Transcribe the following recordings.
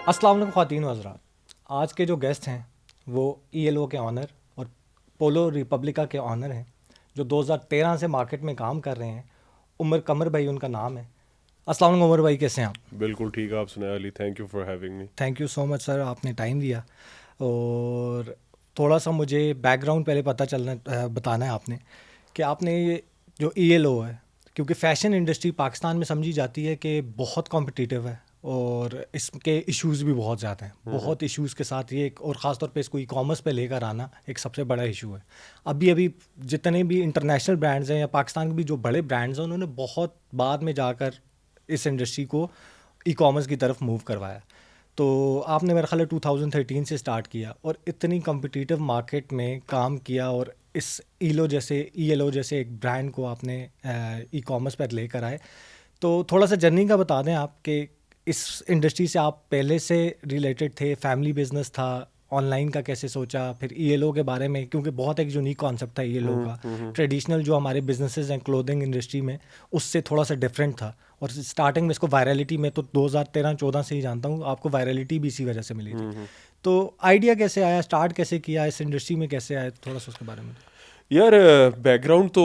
अस्सलाम वालेकुम ख़वातीन व हज़रात। आज के जो गेस्ट हैं वो ELO के ऑनर और पोलो रिपब्लिका के ऑनर हैं जो 2013 से मार्केट में काम कर रहे हैं। उमर कमर भाई उनका नाम है। अस्सलाम वालेकुम उमर भाई, कैसे हैं आप? बिल्कुल ठीक है। आप सुनाए Ali, thank you for having me. Thank you so much sir, आपने टाइम दिया। और थोड़ा सा मुझे बैकग्राउंड पहले बताना है आपने कि आपने ये जो ELO है, क्योंकि फ़ैशन इंडस्ट्री पाकिस्तान में समझी जाती है कि बहुत कॉम्पिटिटिव है और इसके इश्यूज़ भी बहुत ज़्यादा हैं। बहुत इश्यूज़ के साथ ये और ख़ास तौर पे इसको ई-कॉमर्स पे लेकर आना एक सबसे बड़ा इशू है। अभी अभी जितने भी इंटरनेशनल ब्रांड्स हैं या पाकिस्तान के भी जो बड़े ब्रांड्स हैं, उन्होंने बहुत बाद में जाकर इस इंडस्ट्री को ई-कॉमर्स की तरफ मूव करवाया। तो आपने मेरा ख्याल है 2013 से स्टार्ट किया और इतनी कम्पिटिटिव मार्केट में काम किया और इस ELO जैसे एक ब्रांड को आपने ई-कॉमर्स पर लेकर आए। तो थोड़ा सा जर्नी का बता दें आप कि इस इंडस्ट्री से आप पहले से रिलेटेड थे, फैमिली बिजनेस था, ऑनलाइन का कैसे सोचा, फिर ELO के बारे में, क्योंकि बहुत एक यूनिक कॉन्सेप्ट था ELO का। ट्रेडिशनल जो हमारे बिजनेसेस हैं क्लोथिंग इंडस्ट्री में, उससे थोड़ा सा डिफरेंट था। और स्टार्टिंग में इसको वायरलिटी में तो 2013-14 से ही जानता हूँ, आपको वायरलिटी भी इसी वजह से मिली थी। तो आइडिया कैसे आया, स्टार्ट कैसे किया, इस इंडस्ट्री में कैसे आया, थोड़ा सा उसके बारे में? यार, बैकग्राउंड तो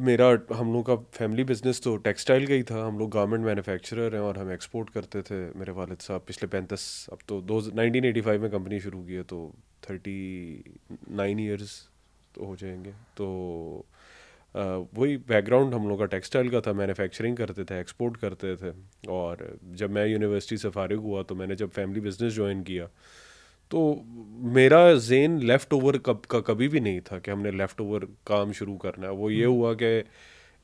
मेरा, हम लोग का फैमिली बिजनेस तो टेक्सटाइल का ही था। हम लोग गारमेंट मैन्युफैक्चरर हैं और हम एक्सपोर्ट करते थे। मेरे वालिद साहब पिछले 35, अब तो 1985 में कंपनी शुरू की है, तो 39 ईयर्स तो हो जाएंगे। तो वही बैकग्राउंड हम लोग का टेक्सटाइल का था, मैन्युफैक्चरिंग करते थे, एक्सपोर्ट करते थे। और जब मैं यूनिवर्सिटी से फारिग हुआ तो मैंने जब फैमिली बिजनेस ज्वाइन किया तो मेरा ज़ेन लेफ़्ट ओवर का कभी भी नहीं था कि हमने लेफ़्ट ओवर काम शुरू करना है। वो ये हुआ कि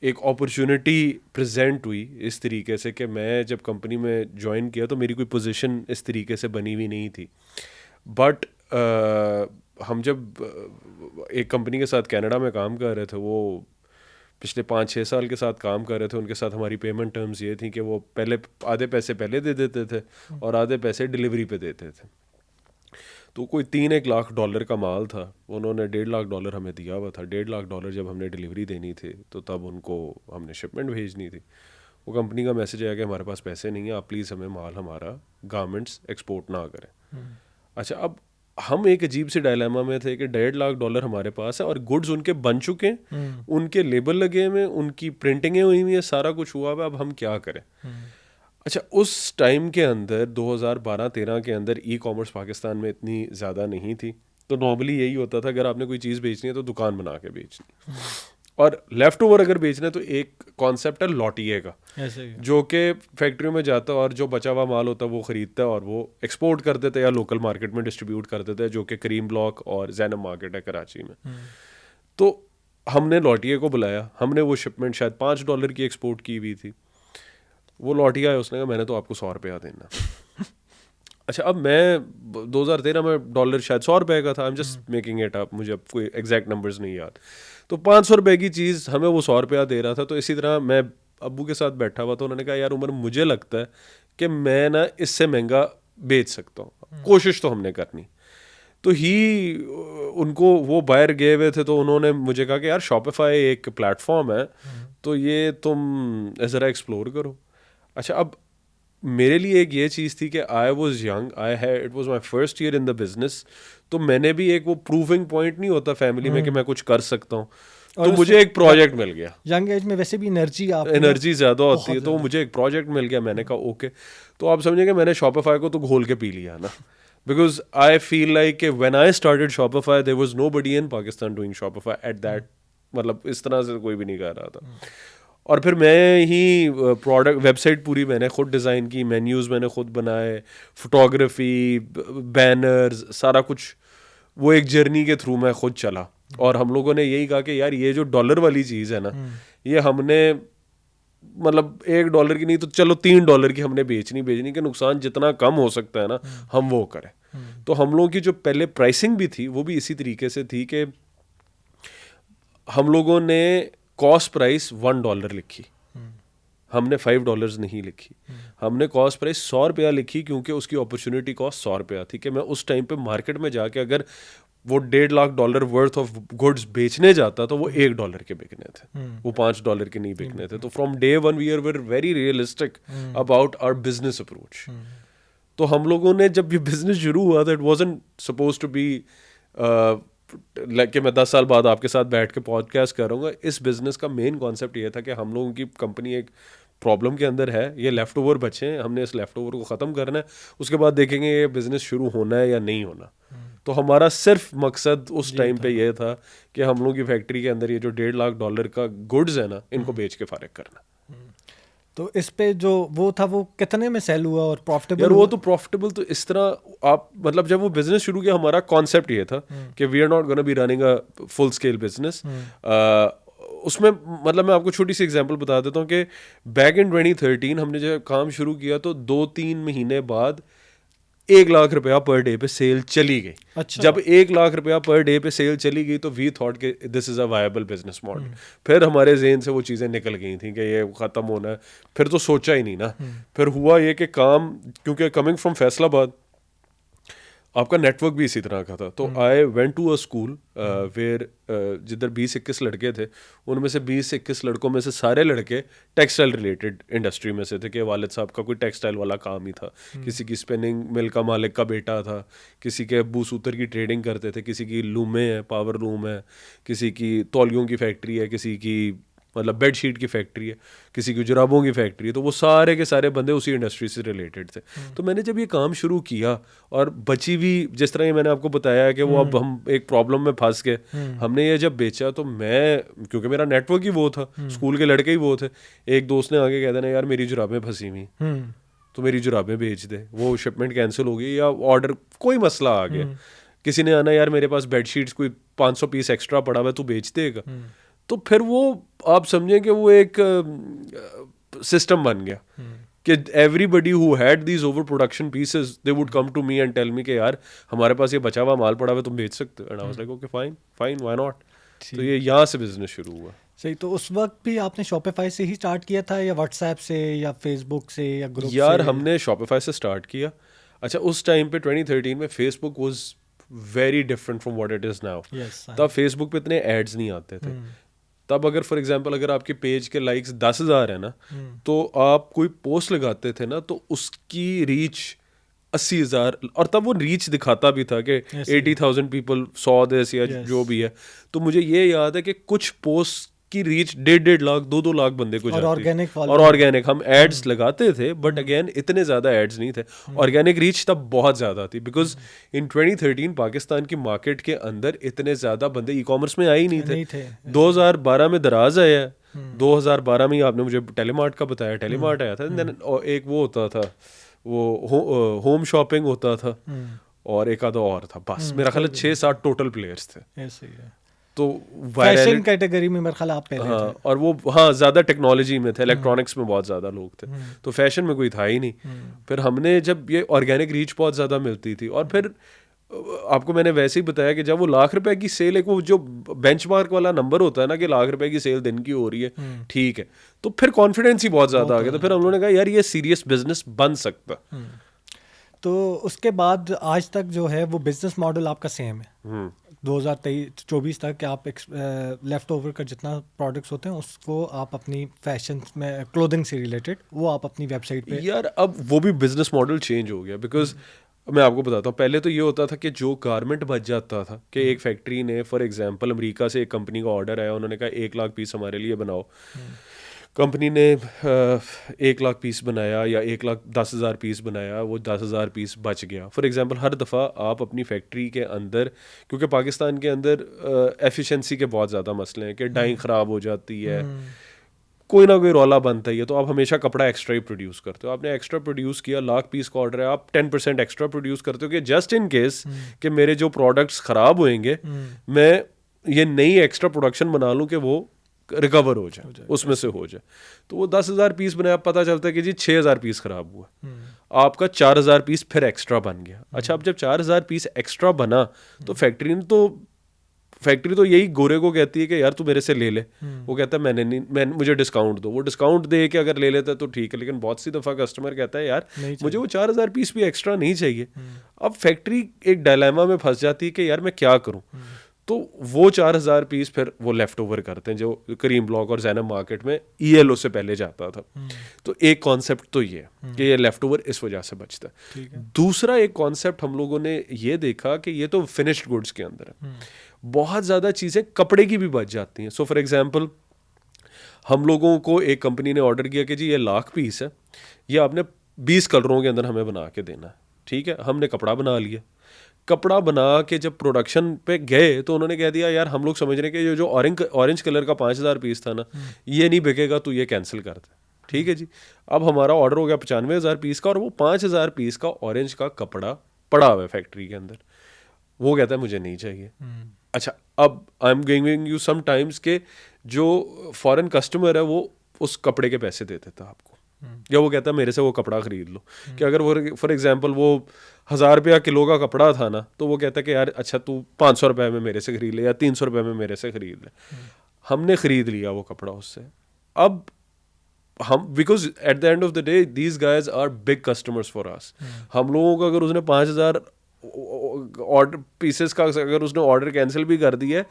एक अपॉर्चुनिटी प्रेजेंट हुई इस तरीके से कि मैं जब कंपनी में ज्वाइन किया तो मेरी कोई पोजीशन इस तरीके से बनी हुई नहीं थी। बट हम जब एक कंपनी के साथ कनाडा में काम कर रहे थे, वो पिछले 5-6 साल के साथ काम कर रहे थे, उनके साथ हमारी पेमेंट टर्म्स ये थी कि वो पहले आधे पैसे पहले दे देते थे और आधे पैसे डिलीवरी पे देते थे। तो कोई $3-1 लाख का माल था, उन्होंने $1.5 लाख हमें दिया हुआ था। $1.5 लाख जब हमने डिलीवरी देनी थी तो तब उनको हमने शिपमेंट भेजनी थी। वो कंपनी का मैसेज आया कि हमारे पास पैसे नहीं है, आप प्लीज़ हमें माल हमारा गारमेंट्स एक्सपोर्ट ना करें। अच्छा, अब हम एक अजीब से डायलेमा में थे कि $1.5 लाख हमारे पास है और गुड्स उनके बन चुके हैं, उनके लेबल लगे हुए, उनकी प्रिंटिंगें हुई हुई हैं, सारा कुछ हुआ हुआ है, अब हम क्या करें। अच्छा, उस टाइम के अंदर 2012-13 के अंदर ई-कॉमर्स पाकिस्तान में इतनी ज़्यादा नहीं थी। तो नॉर्मली यही होता था, अगर आपने कोई चीज़ बेचनी है तो दुकान बना के बेचनी, और लेफ़्ट ओवर अगर बेचना है तो एक कॉन्सेप्ट है लौटिए का, ऐसे ही। जो कि फैक्ट्रियों में जाता है और जो बचा हुआ माल होता है वो ख़रीदता है और वो एक्सपोर्ट कर देते हैं या लोकल मार्केट में डिस्ट्रीब्यूट कर देते हैं, जो कि करीम ब्लॉक और जैनब मार्केट है कराची में। तो हमने लौटिए को बुलाया, हमने वो शिपमेंट शायद $5 की एक्सपोर्ट की हुई थी। वो लौटिया है, उसने कहा मैंने तो आपको $100 देना। अच्छा, अब मैं 2013 में डॉलर शायद $100 का था, I am just making it up, मुझे अब कोई एग्जैक्ट नंबर्स नहीं याद। तो $500 की चीज़ हमें वो $100 दे रहा था। तो इसी तरह मैं अब्बू के साथ बैठा हुआ, तो उन्होंने कहा यार उमर, मुझे लगता है कि मैं ना इससे महंगा बेच सकता हूँ, कोशिश तो हमने करनी। तो ही उनको वो बायर गए हुए थे, तो उन्होंने मुझे कहा कि यार शॉपिफाई एक प्लेटफॉर्म है, तो ये तुम ज़रा एक्सप्लोर करो। अच्छा, अब मेरे लिए एक ये चीज़ थी कि I was young, it was my first year in the business. तो मैंने भी एक वो प्रूविंग पॉइंट नहीं होता फैमिली में कि मैं कुछ कर सकता हूँ, तो और मुझे एक प्रोजेक्ट मिल गया। यंग एज में वैसे भी एनर्जी आपकी ना एनर्जी ज़्यादा होती है, बहुत तो ज़्यादा। मुझे एक प्रोजेक्ट मिल गया। मैंने कहा ओके। तो आप समझेंगे मैंने शॉपिफाई को तो घोल के पी लिया ना, because I feel like when I started Shopify there was nobody in Pakistan doing Shopify at that, मतलब इस तरह से कोई भी नहीं कर रहा था। और फिर मैं ही प्रोडक्ट वेबसाइट पूरी मैंने खुद डिज़ाइन की, मेन्यूज़ मैंने खुद बनाए, फोटोग्राफी, बैनर्स, सारा कुछ। वो एक जर्नी के थ्रू मैं खुद चला और हम लोगों ने यही कहा कि यार ये जो डॉलर वाली चीज़ है ना, ये हमने, मतलब $1 की नहीं तो चलो $3 की हमने बेचनी कि नुकसान जितना कम हो सकता है ना हम वो करें। तो हम लोगों की जो पहले प्राइसिंग भी थी वो भी इसी तरीके से थी कि हम लोगों ने कॉस्ट प्राइस $1 लिखी, हमने $5 नहीं लिखी। हमने कॉस्ट प्राइस $100 लिखी, क्योंकि उसकी अपॉर्चुनिटी कॉस्ट $100 थी कि मैं उस टाइम पे मार्केट में जाके अगर वो $1.5 लाख वर्थ ऑफ गुड्स बेचने जाता तो वो $1 के बिकने थे, वो $5 के नहीं बिकने थे। तो from day one we are very realistic about our business approach. तो हम लोगों ने जब ये बिजनेस शुरू हुआ था, it wasn't supposed to be कि मैं 10 साल बाद आपके साथ बैठ के पॉडकास्ट करूँगा. इस बिज़नेस का मेन कॉन्सेप्ट ये था कि हम लोगों की कंपनी एक प्रॉब्लम के अंदर है, ये लेफ़्ट ओवर बचे हैं, हमने इस लेफ़्ट ओवर को ख़त्म करना है, उसके बाद देखेंगे ये बिज़नेस शुरू होना है या नहीं होना. तो हमारा सिर्फ मकसद उस टाइम पे ये था कि हम लोगों की फैक्ट्री के अंदर ये जो $1.5 लाख का गुड्स है ना, इनको बेच के फारिग करना. तो इस पे जो वो था वो कितने में सेल हुआ और प्रॉफिटेबल यार हुआ? वो तो प्रॉफिटेबल तो इस तरह आप मतलब जब वो बिजनेस शुरू किया, हमारा कॉन्सेप्ट ये था कि we are not gonna be running a full scale business. उसमें मतलब मैं आपको छोटी सी एग्जांपल बता देता हूँ कि बैक इन 2013 हमने जब काम शुरू किया तो 2-3 महीने बाद 1 लाख रुपया पर डे पे सेल चली गई. अच्छा. जब 1 लाख रुपया पर डे पे सेल चली गई तो वी थॉट कि this is a viable business model. फिर हमारे जहन से वो चीज़ें निकल गई थी कि ये ख़त्म होना है. फिर तो सोचा ही नहीं ना. फिर हुआ ये कि काम, क्योंकि कमिंग फ्रॉम फैसलाबाद आपका नेटवर्क भी इसी तरह का था, तो I went to a school where जिधर 20-21 लड़के थे. उनमें से 20-21 लड़कों में से सारे लड़के टेक्सटाइल रिलेटेड इंडस्ट्री में से थे कि वालिद साहब का कोई टेक्सटाइल वाला काम ही था. किसी की स्पिनिंग मिल का मालिक का बेटा था, किसी के अब्बू सूतर की ट्रेडिंग करते थे, किसी की लूमें है, पावर लूम है, किसी की तौलियों की फैक्ट्री है, किसी की मतलब बेड शीट की फैक्ट्री है, किसी की जुराबों की फैक्ट्री है. तो वो सारे के सारे बंदे उसी इंडस्ट्री से रिलेटेड थे. तो मैंने जब ये काम शुरू किया और बची हुई, जिस तरह ये मैंने आपको बताया कि वो अब हम एक प्रॉब्लम में फंस गए, हमने ये जब बेचा तो मैं, क्योंकि मेरा नेटवर्क ही वो था, स्कूल के लड़के ही वो थे, एक दोस्त ने आगे कह देना यार मेरी जुराबें फंसी हुई, तो मेरी जुराबें बेच दे. वो शिपमेंट कैंसिल हो गई या ऑर्डर कोई मसला आ गया. किसी ने आना यार मेरे पास बेड शीट्स कोई 500 पीस एक्स्ट्रा पड़ा हुआ है, तू बेच देगा. तो फिर वो आप समझें कि वो एक सिस्टम बन गया कि everybody who had these over production pieces they would come to me and tell me कि यार हमारे पास ये बचा हुआ माल पड़ा हुआ है, तुम बेच सकते हो. And I was like okay fine fine, why not. तो ये यहाँ से बिजनेस शुरू हुआ. सही. तो उस वक्त भी आपने शॉपिफाई से ही स्टार्ट किया था या व्हाट्सएप से या फेसबुक से या ग्रुप से? यार हमने शॉपिफाई से स्टार्ट किया. अच्छा, उस टाइम पे 2013 में Facebook was very different from what it is now. तब फेसबुक पे इतने एड्स नहीं आते थे. तब अगर फॉर एग्जांपल अगर आपके पेज के लाइक्स 10,000 है ना, तो आप कोई पोस्ट लगाते थे ना तो उसकी रीच 80,000, और तब वो रीच दिखाता भी था कि 80,000 पीपल सॉ दिस या जो भी है. तो मुझे ये याद है कि कुछ पोस्ट की रीच 1.5 लाख 2-2 लाख बंदे को जाती. और ऑर्गेनिक हम एड्स लगाते थे, बट अगेन इतने ज़्यादा एड्स नहीं थे. ऑर्गेनिक रीच तब बहुत ज़्यादा थी बिकॉज इन 2013 पाकिस्तान की मार्केट के अंदर इतने ज़्यादा बंदे ई कॉमर्स में आए ही नहीं थे. 2012 में दराज आया. 2012 में ही आपने मुझे टेलीमार्ट का बताया, टेलीमार्ट आया था. और एक वो होता था, वो होम शॉपिंग होता था, और एक आधा और था. बस मेरा ख्याल 6-7 टोटल प्लेयर्स थे. ऐसे ही है. तो फैशन कैटेगरी में मेरे ख्याल आप पहले हाँ थे. और वो ज़्यादा टेक्नोलॉजी में थे, इलेक्ट्रॉनिक्स में बहुत ज़्यादा लोग थे. तो फैशन में कोई था ही नहीं. फिर हमने जब ये ऑर्गेनिक रीच बहुत ज़्यादा मिलती थी, और फिर आपको मैंने वैसे ही बताया कि जब वो लाख रुपए की सेल, एक वो जो बेंचमार्क वाला नंबर होता है ना कि लाख रुपए की सेल दिन की हो रही है, ठीक है, तो फिर कॉन्फिडेंस ही बहुत ज़्यादा आ गया. तो फिर हम लोगों ने कहा यार ये सीरियस बिजनेस बन सकता. तो उसके बाद आज तक जो है वो बिजनेस मॉडल आपका सेम है 2023-24 तक कि आप लेफ्ट ओवर का जितना प्रोडक्ट्स होते हैं उसको आप अपनी फैशन में क्लोथिंग से रिलेटेड वो आप अपनी वेबसाइट पे. यार अब वो भी बिजनेस मॉडल चेंज हो गया बिकॉज मैं आपको बताता हूँ, पहले तो ये होता था कि जो गारमेंट बच जाता था कि एक फैक्ट्री ने फॉर एग्जांपल अमेरिका से एक कंपनी का ऑर्डर आया, उन्होंने कहा 1 लाख पीस हमारे लिए बनाओ. कंपनी ने 1 लाख पीस बनाया या 1,10,000 पीस बनाया, वो 10,000 पीस बच गया. फॉर एग्जांपल हर दफ़ा आप अपनी फैक्ट्री के अंदर, क्योंकि पाकिस्तान के अंदर एफिशिएंसी के बहुत ज़्यादा मसले हैं कि डाइंग ख़राब हो जाती है, कोई ना कोई रौला बनता ही है, तो आप हमेशा कपड़ा एक्स्ट्रा ही प्रोड्यूस करते हो. आपने एक्स्ट्रा प्रोड्यूस किया, 1 लाख पीस का ऑर्डर है, आप 10% एक्स्ट्रा प्रोड्यूस करते हो कि जस्ट इन केस कि मेरे जो प्रोडक्ट्स ख़राब होएंगे मैं ये नई एक्स्ट्रा प्रोडक्शन बना लूँ कि वो रिकवर हो जाए, उसमें से हो जाए. तो वो 10,000 पीस बनाया, पता चलता है कि जी 6,000 पीस खराब हुआ, आपका 4,000 पीस फिर एक्स्ट्रा बन गया. अच्छा, अब जब 4,000 पीस एक्स्ट्रा बना तो फैक्ट्री तो यही गोरे को कहती है कि यार तू मेरे से ले ले. वो कहता है मैं मुझे डिस्काउंट दो. वो डिस्काउंट दे के अगर ले लेता है तो ठीक है, लेकिन बहुत सी दफ़ा कस्टमर कहता है यार मुझे वो 4,000 पीस भी एक्स्ट्रा नहीं चाहिए. अब फैक्ट्री एक डायलेमा में फंस जाती है कि यार मैं क्या करूँ. तो वो 4,000 पीस फिर वो लेफ्ट ओवर करते हैं जो करीम ब्लॉक और जैनब मार्केट में ELO से पहले जाता था। तो एक कॉन्सेप्ट तो ये है कि ये लेफ्ट ओवर इस वजह से बचता है। दूसरा एक कॉन्सेप्ट हम लोगों ने ये देखा कि ये तो फिनिश्ड गुड्स के अंदर है, बहुत ज़्यादा चीज़ें कपड़े की भी बच जाती हैं। सो फॉर एग्जाम्पल हम लोगों को एक कंपनी ने ऑर्डर किया कि जी ये 1,00,000 पीस है, ये आपने 20 कलरों के अंदर हमें बना के देना है। ठीक है, हमने कपड़ा बना लिया। कपड़ा बना के जब प्रोडक्शन पे गए तो उन्होंने कह दिया यार हम लोग समझ रहे हैं कि ये जो ऑरेंज कलर का 5,000 पीस था ना, ये नहीं बिकेगा, तो ये कैंसिल कर दे। ठीक है जी, अब हमारा ऑर्डर हो गया 95,000 पीस का और वो 5,000 पीस का ऑरेंज का कपड़ा पड़ा हुआ है फैक्ट्री के अंदर। वो कहता है मुझे नहीं चाहिए। अच्छा, अब I am giving you some times के जो फॉरेन कस्टमर है वो उस कपड़े के पैसे दे देता आपको, या वो कहता है मेरे से वो कपड़ा खरीद लो। कि अगर वो फॉर एग्जांपल वो 1,000 रुपया किलो का कपड़ा था ना, तो वो कहता है कि यार अच्छा तू 500 रुपये में मेरे से खरीद ले या 300 रुपये में मेरे से खरीद ले। हमने खरीद लिया वो कपड़ा उससे। अब हम because at the end of the day these guys are big customers for us. हम लोगों को अगर उसने 5,000 ऑर्डर पीसेस का अगर उसने ऑर्डर कैंसिल भी कर दिया है,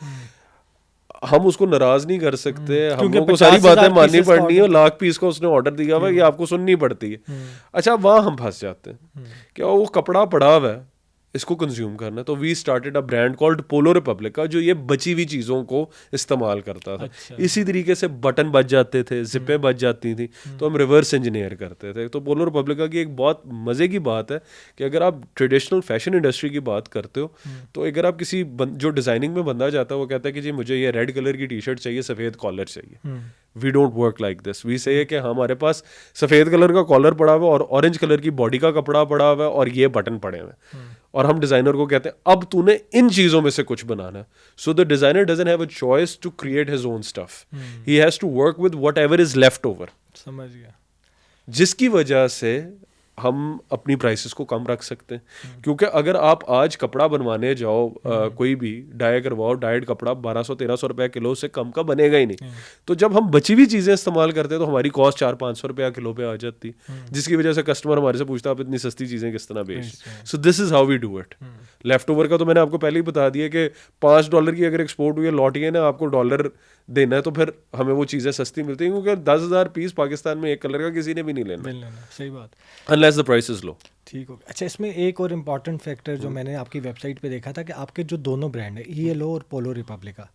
हम उसको नाराज नहीं कर सकते। हम लोगों को सारी बातें माननी पड़नी है। 1,00,000 पीस का उसने ऑर्डर दिया हुआ है, ये आपको सुननी पड़ती है। अच्छा, वहाँ हम फंस जाते हैं कि वो कपड़ा पड़ा हुआ है, इसको कंज्यूम करना। तो we started a brand called Polo Republic का, जो ये बची हुई चीज़ों को इस्तेमाल करता था। अच्छा। इसी तरीके से बटन बच जाते थे, जिपें बच जाती थी, तो हम रिवर्स इंजीनियर करते थे। तो पोलो रिपब्लिका की एक बहुत मज़े की बात है कि अगर आप ट्रेडिशनल फैशन इंडस्ट्री की बात करते हो, तो अगर आप किसी जो डिज़ाइनिंग में बंदा जाता है, वो कहता है कि जी मुझे ये रेड कलर की टी शर्ट चाहिए, सफ़ेद कॉलर चाहिए। We don't work like this. We say कि हमारे पास सफ़ेद कलर का कॉलर पड़ा हुआ है और ऑरेंज कलर की बॉडी का कपड़ा पड़ा हुआ है और ये बटन पड़े हुए हैं, और हम डिज़ाइनर को कहते हैं अब तूने इन चीज़ों में से कुछ बनाना है। So the designer doesn't have a choice to create his own stuff, he has to work with whatever is left over. समझ गया। जिसकी वजह से हम अपनी प्राइसेस को कम रख सकते हैं। क्योंकि अगर आप आज कपड़ा बनवाने जाओ, कोई भी डाई करवाओ, डाइड कपड़ा 1,200-1,300 रुपये किलो से कम का बनेगा ही नहीं। तो जब हम बची हुई चीज़ें इस्तेमाल करते हैं तो हमारी कॉस्ट 400-500 रुपया किलो पे आ जाती, जिसकी वजह से कस्टमर हमारे से पूछता है आप इतनी सस्ती चीज़ें किस तरह बेच। So this is how we do it. Left over का तो मैंने आपको पहले ही बता दिया कि $5 की अगर एक्सपोर्ट हुई है, लौटी है ना, आपको डॉलर देना है, तो फिर हमें वो चीज़ें सस्ती मिलती हैं। क्योंकि 10,000 पीस पाकिस्तान में एक कलर का किसी ने भी नहीं लेना, सही बात, unless the price is low. ठीक हो गया। अच्छा, इसमें एक और इम्पॉर्टेंट फैक्टर जो मैंने आपकी वेबसाइट पे देखा था कि आपके जो दोनों ब्रांड है ELO और पोलो रिपब्लिका,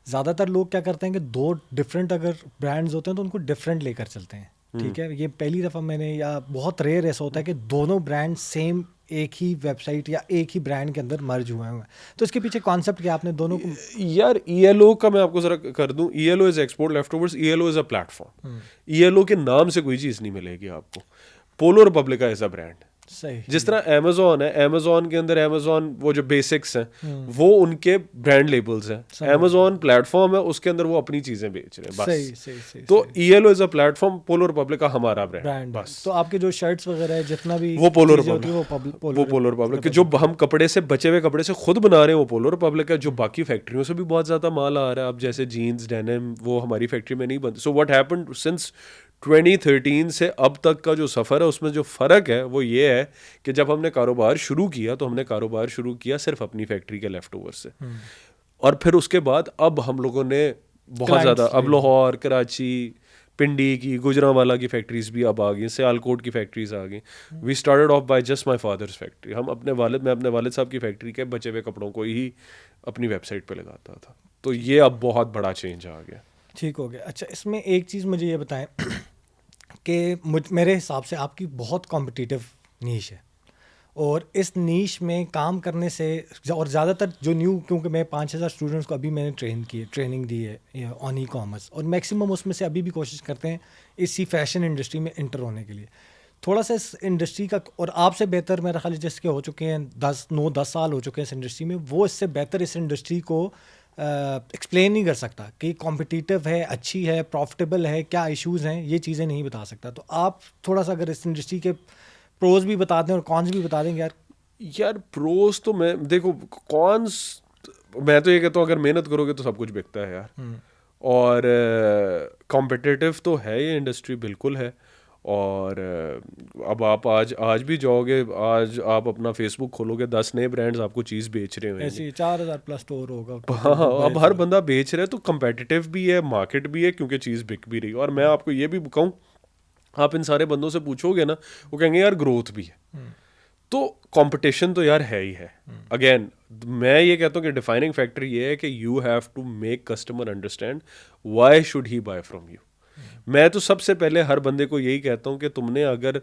ज़्यादातर लोग क्या करते हैं कि दो डिफरेंट अगर ब्रांड्स होते हैं तो उनको डिफरेंट लेकर चलते हैं। ठीक है, ये पहली दफ़ा मैंने, या बहुत रेयर ऐसा होता है कि दोनों ब्रांड सेम एक ही वेबसाइट या एक ही ब्रांड के अंदर मर्ज हुए हैं। तो इसके पीछे कॉन्सेप्ट क्या आपने दोनों को? यार ELO का मैं आपको जरा कर दूं। ELO is export left overs, ELO is a platform. ELO के नाम से कोई चीज़ नहीं मिलेगी आपको। पोलो रिपब्लिका इज अ ब्रांड। सही। जिस तरह अमेजोन है, अमेजोन के अंदर अमेजोन वो जो बेसिक्स हैं वो उनके ब्रांड लेबल्स हैं। अमेजोन प्लेटफॉर्म है, उसके अंदर वो अपनी चीजें बेच रहे हैं बस। सही। तो ELO is a platform, polo Republica हमारा ब्रांड बस। तो आपके जो शर्ट्स वगैरह है, जितना भी वो पोलो रिपब्लिक के, जो हम कपड़े से बचे हुए कपड़े से खुद बना रहे हैं वो पोलो रिपब्लिक है। जो बाकी फैक्ट्रियों से भी बहुत ज्यादा माल आ रहा है, अब जैसे जीन्स, डेनिम, वो हमारी फैक्ट्री में नहीं बनती। सो व्हाट हैपेंड सिंस 2013 से अब तक का जो सफ़र है, उसमें जो फ़र्क है वो ये है कि जब हमने कारोबार शुरू किया तो हमने कारोबार शुरू किया सिर्फ अपनी फैक्ट्री के लेफ्ट ओवर से, और फिर उसके बाद अब हम लोगों ने बहुत ज़्यादा, अब लाहौर, कराची, पिंडी की, गुजरांवाला की फैक्ट्रीज भी अब आ गई, सियालकोट की फैक्ट्रीज आ गई। We started off by just my father's factory. मैं अपने वालिद साहब की फैक्ट्री के बचे हुए कपड़ों को ही अपनी वेबसाइट पे लगाता था। तो ये अब बहुत बड़ा चेंज आ गया। ठीक हो गया। अच्छा, इसमें एक चीज़ मुझे ये बताएं कि मेरे हिसाब से आपकी बहुत कॉम्पिटिटिव नीश है, और इस नीश में काम करने से, और ज़्यादातर जो क्योंकि मैं 5,000 स्टूडेंट्स को अभी मैंने ट्रेनिंग दी है ऑन E-कॉमर्स, और मैक्सिमम उसमें से अभी भी कोशिश करते हैं इसी फैशन इंडस्ट्री में इंटर होने के लिए। थोड़ा सा इस इंडस्ट्री का, और आपसे बेहतर मेरा ख्याल जिसके हो चुके हैं 9-10 साल हो चुके हैं इस इंडस्ट्री में, वो इससे बेहतर इस इंडस्ट्री को एक्सप्लेन नहीं कर सकता कि कॉम्पिटिटिव है, अच्छी है, प्रॉफिटेबल है, क्या इश्यूज़ हैं, ये चीज़ें नहीं बता सकता। तो आप थोड़ा सा अगर इस इंडस्ट्री के प्रोज भी बता दें और कॉन्स भी बता देंगे। यार प्रोज तो मैं देखो, कॉन्स मैं तो ये कहता हूँ अगर मेहनत करोगे तो सब कुछ बिकता है यार। और कॉम्पिटिटिव तो है ये इंडस्ट्री, बिल्कुल है। और अब आप आज भी जाओगे, आज आप अपना फेसबुक खोलोगे, 10 नए ब्रांड्स आपको चीज़ बेच रहे ऐसे होंगे। ही 4,000 प्लस स्टोर होगा हाँ टोटल दुबई अब हर से। बंदा बेच रहा है, तो कंपेटिटिव भी है, मार्केट भी है, क्योंकि चीज़ बिक भी रही है। और मैं आपको ये भी कहूँ, आप इन सारे बंदों से पूछोगे ना, वो कहेंगे यार ग्रोथ भी है। तो कंपटीशन तो यार है ही है। अगेन मैं ये कहता हूँ कि डिफाइनिंग फैक्टर ये है कि you have to make customer understand why should he buy from you. मैं तो सबसे पहले हर बंदे को यही कहता हूँ कि तुमने अगर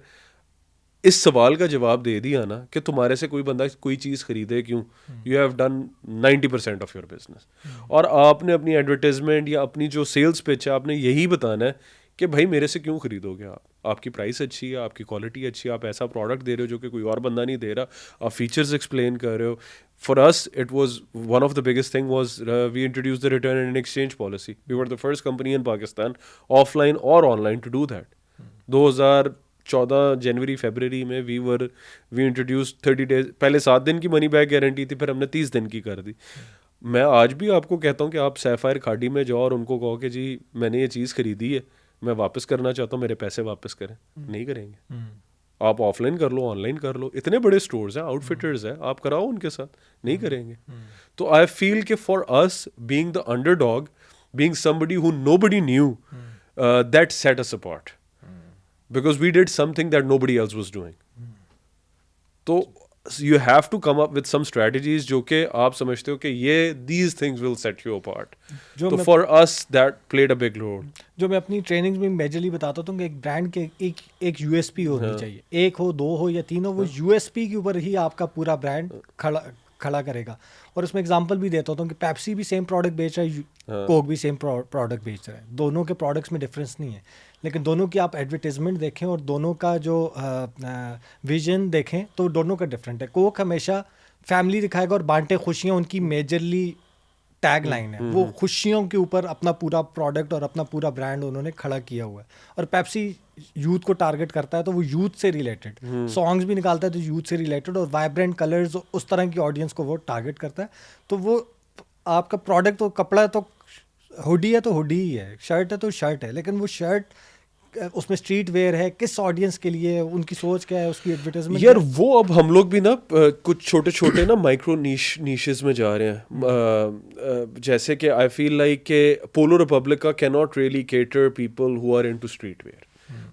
इस सवाल का जवाब दे दिया ना कि तुम्हारे से कोई बंदा कोई चीज़ खरीदे क्यों, you have done 90% of your business. और आपने अपनी एडवर्टाइजमेंट या अपनी जो सेल्स पिच है, आपने यही बताना है कि भाई मेरे से क्यों खरीदोगे आप, आपकी प्राइस अच्छी है, आपकी क्वालिटी अच्छी है, आप ऐसा प्रोडक्ट दे रहे हो जो कि कोई और बंदा नहीं दे रहा, आप फीचर्स एक्सप्लेन कर रहे हो। For us it was one of the biggest thing was we introduce the return and exchange policy. We were the first company in Pakistan offline और ऑनलाइन टू डू दैट। 2014 जनवरी फरवरी में वी इंट्रोड्यूस 30 डेज, पहले 7 दिन की money back guarantee थी, फिर हमने 30 दिन की कर दी। मैं आज भी आपको कहता हूँ कि आप सैफायर खाड़ी में जाओ और उनको कहो कि जी मैंने ये चीज़ खरीदी है, मैं वापस करना चाहता हूँ, मेरे पैसे वापस करें, नहीं करेंगे। आप ऑफलाइन कर लो, ऑनलाइन कर लो, इतने बड़े स्टोर्स हैं, आउटफिटर्स हैं, आप कराओ उनके साथ, नहीं करेंगे। तो आई फील कि for us being the underdog, being somebody who nobody knew, that set us apart because we did something that nobody else was doing. तो you have to come up with some strategies जो कि आप समझते हो कि ये these things will set you apart. तो for us that played a big role. जो मैं अपनी ट्रेनिंग में मेजरली बताता हूँ कि एक ब्रांड के एक यूएसपी होनी चाहिए, एक हो, दो हो या तीन हो, वो यूएसपी के ऊपर ही आपका पूरा ब्रांड खड़ा करेगा। और उसमें एग्जांपल भी देता हूँ कि पेप्सी भी सेम प्रोडक्ट बेच रहा है, कोक भी सेम प्रोडक्ट बेच रहा है, दोनों के प्रोडक्ट्स में डिफरेंस नहीं है, लेकिन दोनों की आप एडवर्टाइजमेंट देखें और दोनों का जो विजन देखें तो दोनों का डिफरेंट है। कोक हमेशा फैमिली दिखाएगा और बांटे खुशियाँ उनकी मेजरली टैग लाइन है, वो खुशियों के ऊपर अपना पूरा प्रोडक्ट और अपना पूरा ब्रांड उन्होंने खड़ा किया हुआ है। और पेप्सी यूथ को टारगेट करता है तो वो यूथ से रिलेटेड सॉन्ग्स भी निकालता है तो यूथ से रिलेटेड, और वाइब्रेंट कलर्स उस तरह की ऑडियंस को वो टारगेट करता है। तो वो आपका प्रोडक्ट तो कपड़ा तो हुडी है तो हुडी ही है, शर्ट है तो शर्ट है, लेकिन वो शर्ट उसमें स्ट्रीट वेयर है, किस ऑडियंस के लिए, उनकी सोच क्या है, उसकी एडवर्टाइजमेंट यार वो अब हम लोग भी ना कुछ छोटे छोटे ना माइक्रो नीशेस में जा रहे हैं। जैसे कि आई फील लाइक के Polo Republica can not really cater people who are into street wear.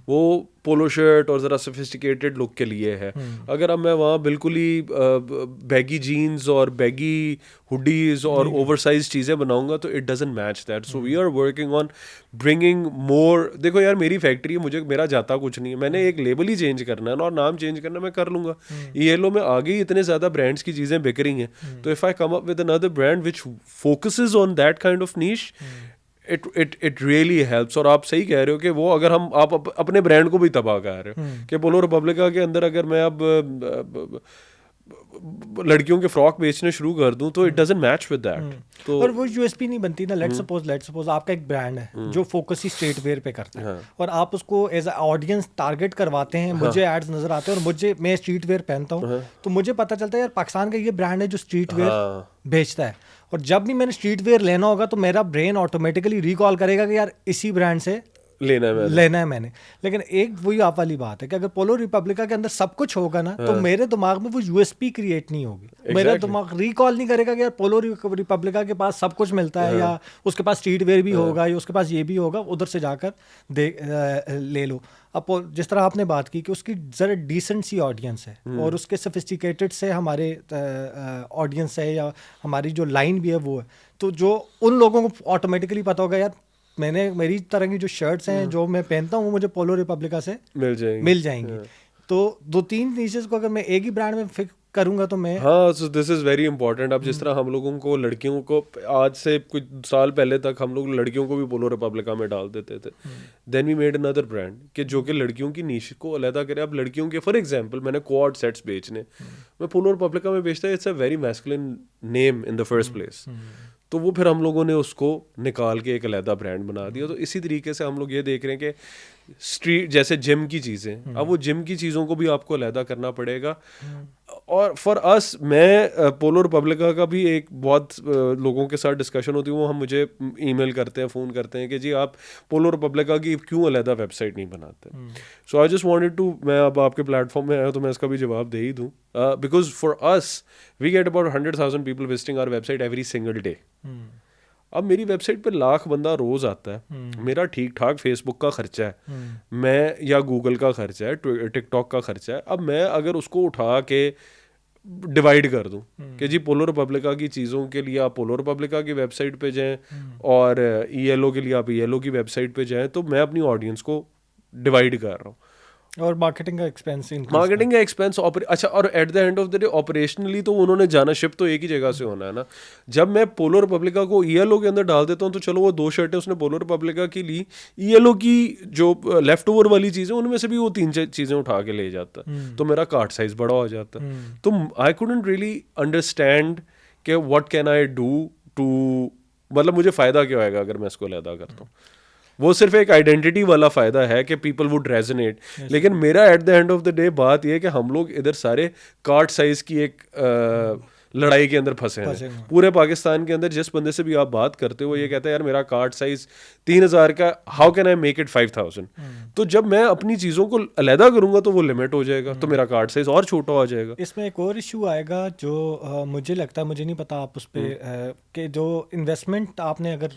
वो पोलो शर्ट और ज़रा सोफिस्टिकेटेड लुक के लिए है। अगर अब मैं वहाँ बिल्कुल ही बैगी जीन्स और बैगी हुडीज़ और ओवरसाइज चीज़ें बनाऊंगा तो it doesn't match that. So we are working on bringing more. देखो यार मेरी फैक्ट्री है, मुझे मेरा जाता कुछ नहीं है, मैंने एक लेबल ही चेंज करना है ना और नाम चेंज करना मैं कर लूँगा। येलो में आगे ही इतने ज़्यादा ब्रांड्स की चीज़ें बिक रही हैं, तो if I come up with another brand which focuses on that kind of niche, it really helps. और आप सही कह रहे हो कि वो अगर आप अपने ब्रांड को भी तबाह कर रहे हो कि पोलो रिपब्लिका के अंदर अगर मैं अब लड़कियों के फ्रॉक बेचने शुरू कर दूं तो it doesn't match with that. तो और वो यूएसपी नहीं बनती ना। लेट्स सपोज आपका एक ब्रांड है जो फोकस ही स्ट्रीट वेयर पे करता है और आप उसको एज अ ऑडियंस टारगेट करवाते हैं, मुझे एड्स नजर आते हैं और मैं स्ट्रीट वेयर पहनता हूँ तो मुझे पता चलता है यार पाकिस्तान का ये ब्रांड है जो स्ट्रीट वेयर बेचता है। और जब भी मैंने स्ट्रीट वेयर लेना होगा तो मेरा ब्रेन ऑटोमेटिकली रिकॉल करेगा कि यार इसी ब्रांड से लेना है मैंने। लेकिन एक वही आप वाली बात है कि अगर पोलो रिपब्लिका के अंदर सब कुछ होगा ना तो मेरे दिमाग में वो यूएसपी क्रिएट नहीं होगी। मेरा दिमाग रिकॉल नहीं करेगा कि यार पोलो रिपब्लिका के पास सब कुछ मिलता है या उसके पास स्ट्रीट वेयर भी होगा या उसके पास ये भी होगा, उधर से जाकर ले लो। अब जिस तरह आपने बात की कि उसकी ज़रा डिसेंट सी ऑडियंस है और उसके सोफिस्टिकेटेड से हमारे ऑडियंस है या हमारी जो लाइन भी है वो है, तो जो उन लोगों को ऑटोमेटिकली पता होगा यार मेरी तरह की जो शर्ट्स हैं जो मैं पहनता हूँ वो मुझे पोलो रिपब्लिका से मिल जाएंगी। तो 2-3 नीशेस को अगर मैं एक ही ब्रांड में फिक्स करूंगा तो मैं सो दिस इज़ वेरी इंपॉर्टेंट। अब जिस तरह हम लोगों को लड़कियों को आज से कुछ साल पहले तक हम लोग लड़कियों को भी पोलो रिपब्लिका में डाल देते थे। Then we made another brand कि जो कि लड़कियों की नीश को अलहदा करे। अब लड़कियों के फॉर एग्जांपल मैंने क्वाड सेट्स बेचने, मैं पोलो रिपब्लिका में बेचता है, it's a very masculine name in the first place. तो वो फिर हम लोगों ने उसको निकाल के एक अलहदा ब्रांड बना दिया। तो इसी तरीके से हम लोग ये देख रहे हैं कि स्ट्रीट जैसे जिम की चीज़ें, अब वो जिम की चीज़ों को भी आपको अलहदा करना पड़ेगा। और फॉर अस मैं पोलो रिपब्लिका का भी एक बहुत लोगों के साथ डिस्कशन होती है, वो हम मुझे ईमेल करते हैं, फ़ोन करते हैं कि जी आप पोलो रिपब्लिका की क्यों अलहदा वेबसाइट नहीं बनाते. सो आई जस्ट वांटेड टू, मैं अब आपके प्लेटफॉर्म में आया तो मैं इसका भी जवाब दे ही दूँ. Because for us we get about 100,000 people visiting our website every single day. अब मेरी वेबसाइट पे 1,00,000 बंदा रोज़ आता है, मेरा ठीक ठाक फेसबुक का खर्चा है, मैं या गूगल का खर्चा है, टिकटॉक का खर्चा है. अब मैं अगर उसको उठा के डिवाइड कर दूं कि जी पोलो रिपब्लिका की चीज़ों के लिए आप पोलो रिपब्लिका की वेबसाइट पे जाएं और ELO के लिए आप ELO की वेबसाइट पे जाएं, तो मैं अपनी ऑडियंस को डिवाइड कर रहा हूँ. और मार्केटिंग का एक्सपेंस, मार्केटिंग का एक्सपेंस अच्छा, और eight the end of the day operationally तो उन्होंने जाना, शिप तो एक ही जगह से होना है ना. जब मैं पोलो रिपब्लिका को ELO के अंदर डाल देता हूँ तो चलो वो 2 शर्टें उसने पोलो रिपब्लिका की ली, ELO की जो लेफ्ट ओवर वाली चीज़ें उनमें से भी वो 3 चीज़ें उठा के ले जाता, तो मेरा कार्ट साइज बड़ा हो जाता. तो आई कुडंट रियली अंडरस्टैंड कि what can I do to, मतलब मुझे फ़ायदा क्या होएगा अगर मैं इसको अलहदा करता हूँ. वो सिर्फ एक आइडेंटिटी वाला फ़ायदा है कि पीपल वुड रेजोनेट, लेकिन मेरा eight the end of the day बात यह है कि हम लोग इधर सारे कार्ट साइज़ की एक लड़ाई के अंदर फंसे हैं. पूरे पाकिस्तान के अंदर जिस बंदे से भी आप बात करते हो ये कहता है यार मेरा कार्ट साइज़ 3,000 का, how can I make it 5,000. तो जब मैं अपनी चीज़ों को अलहदा करूंगा तो वो लिमिट हो जाएगा, तो मेरा कार्ट साइज़ और छोटा हो जाएगा. इसमें एक और इशू आएगा जो मुझे लगता है, मुझे नहीं पता आप उस पर, कि जो इन्वेस्टमेंट आपने अगर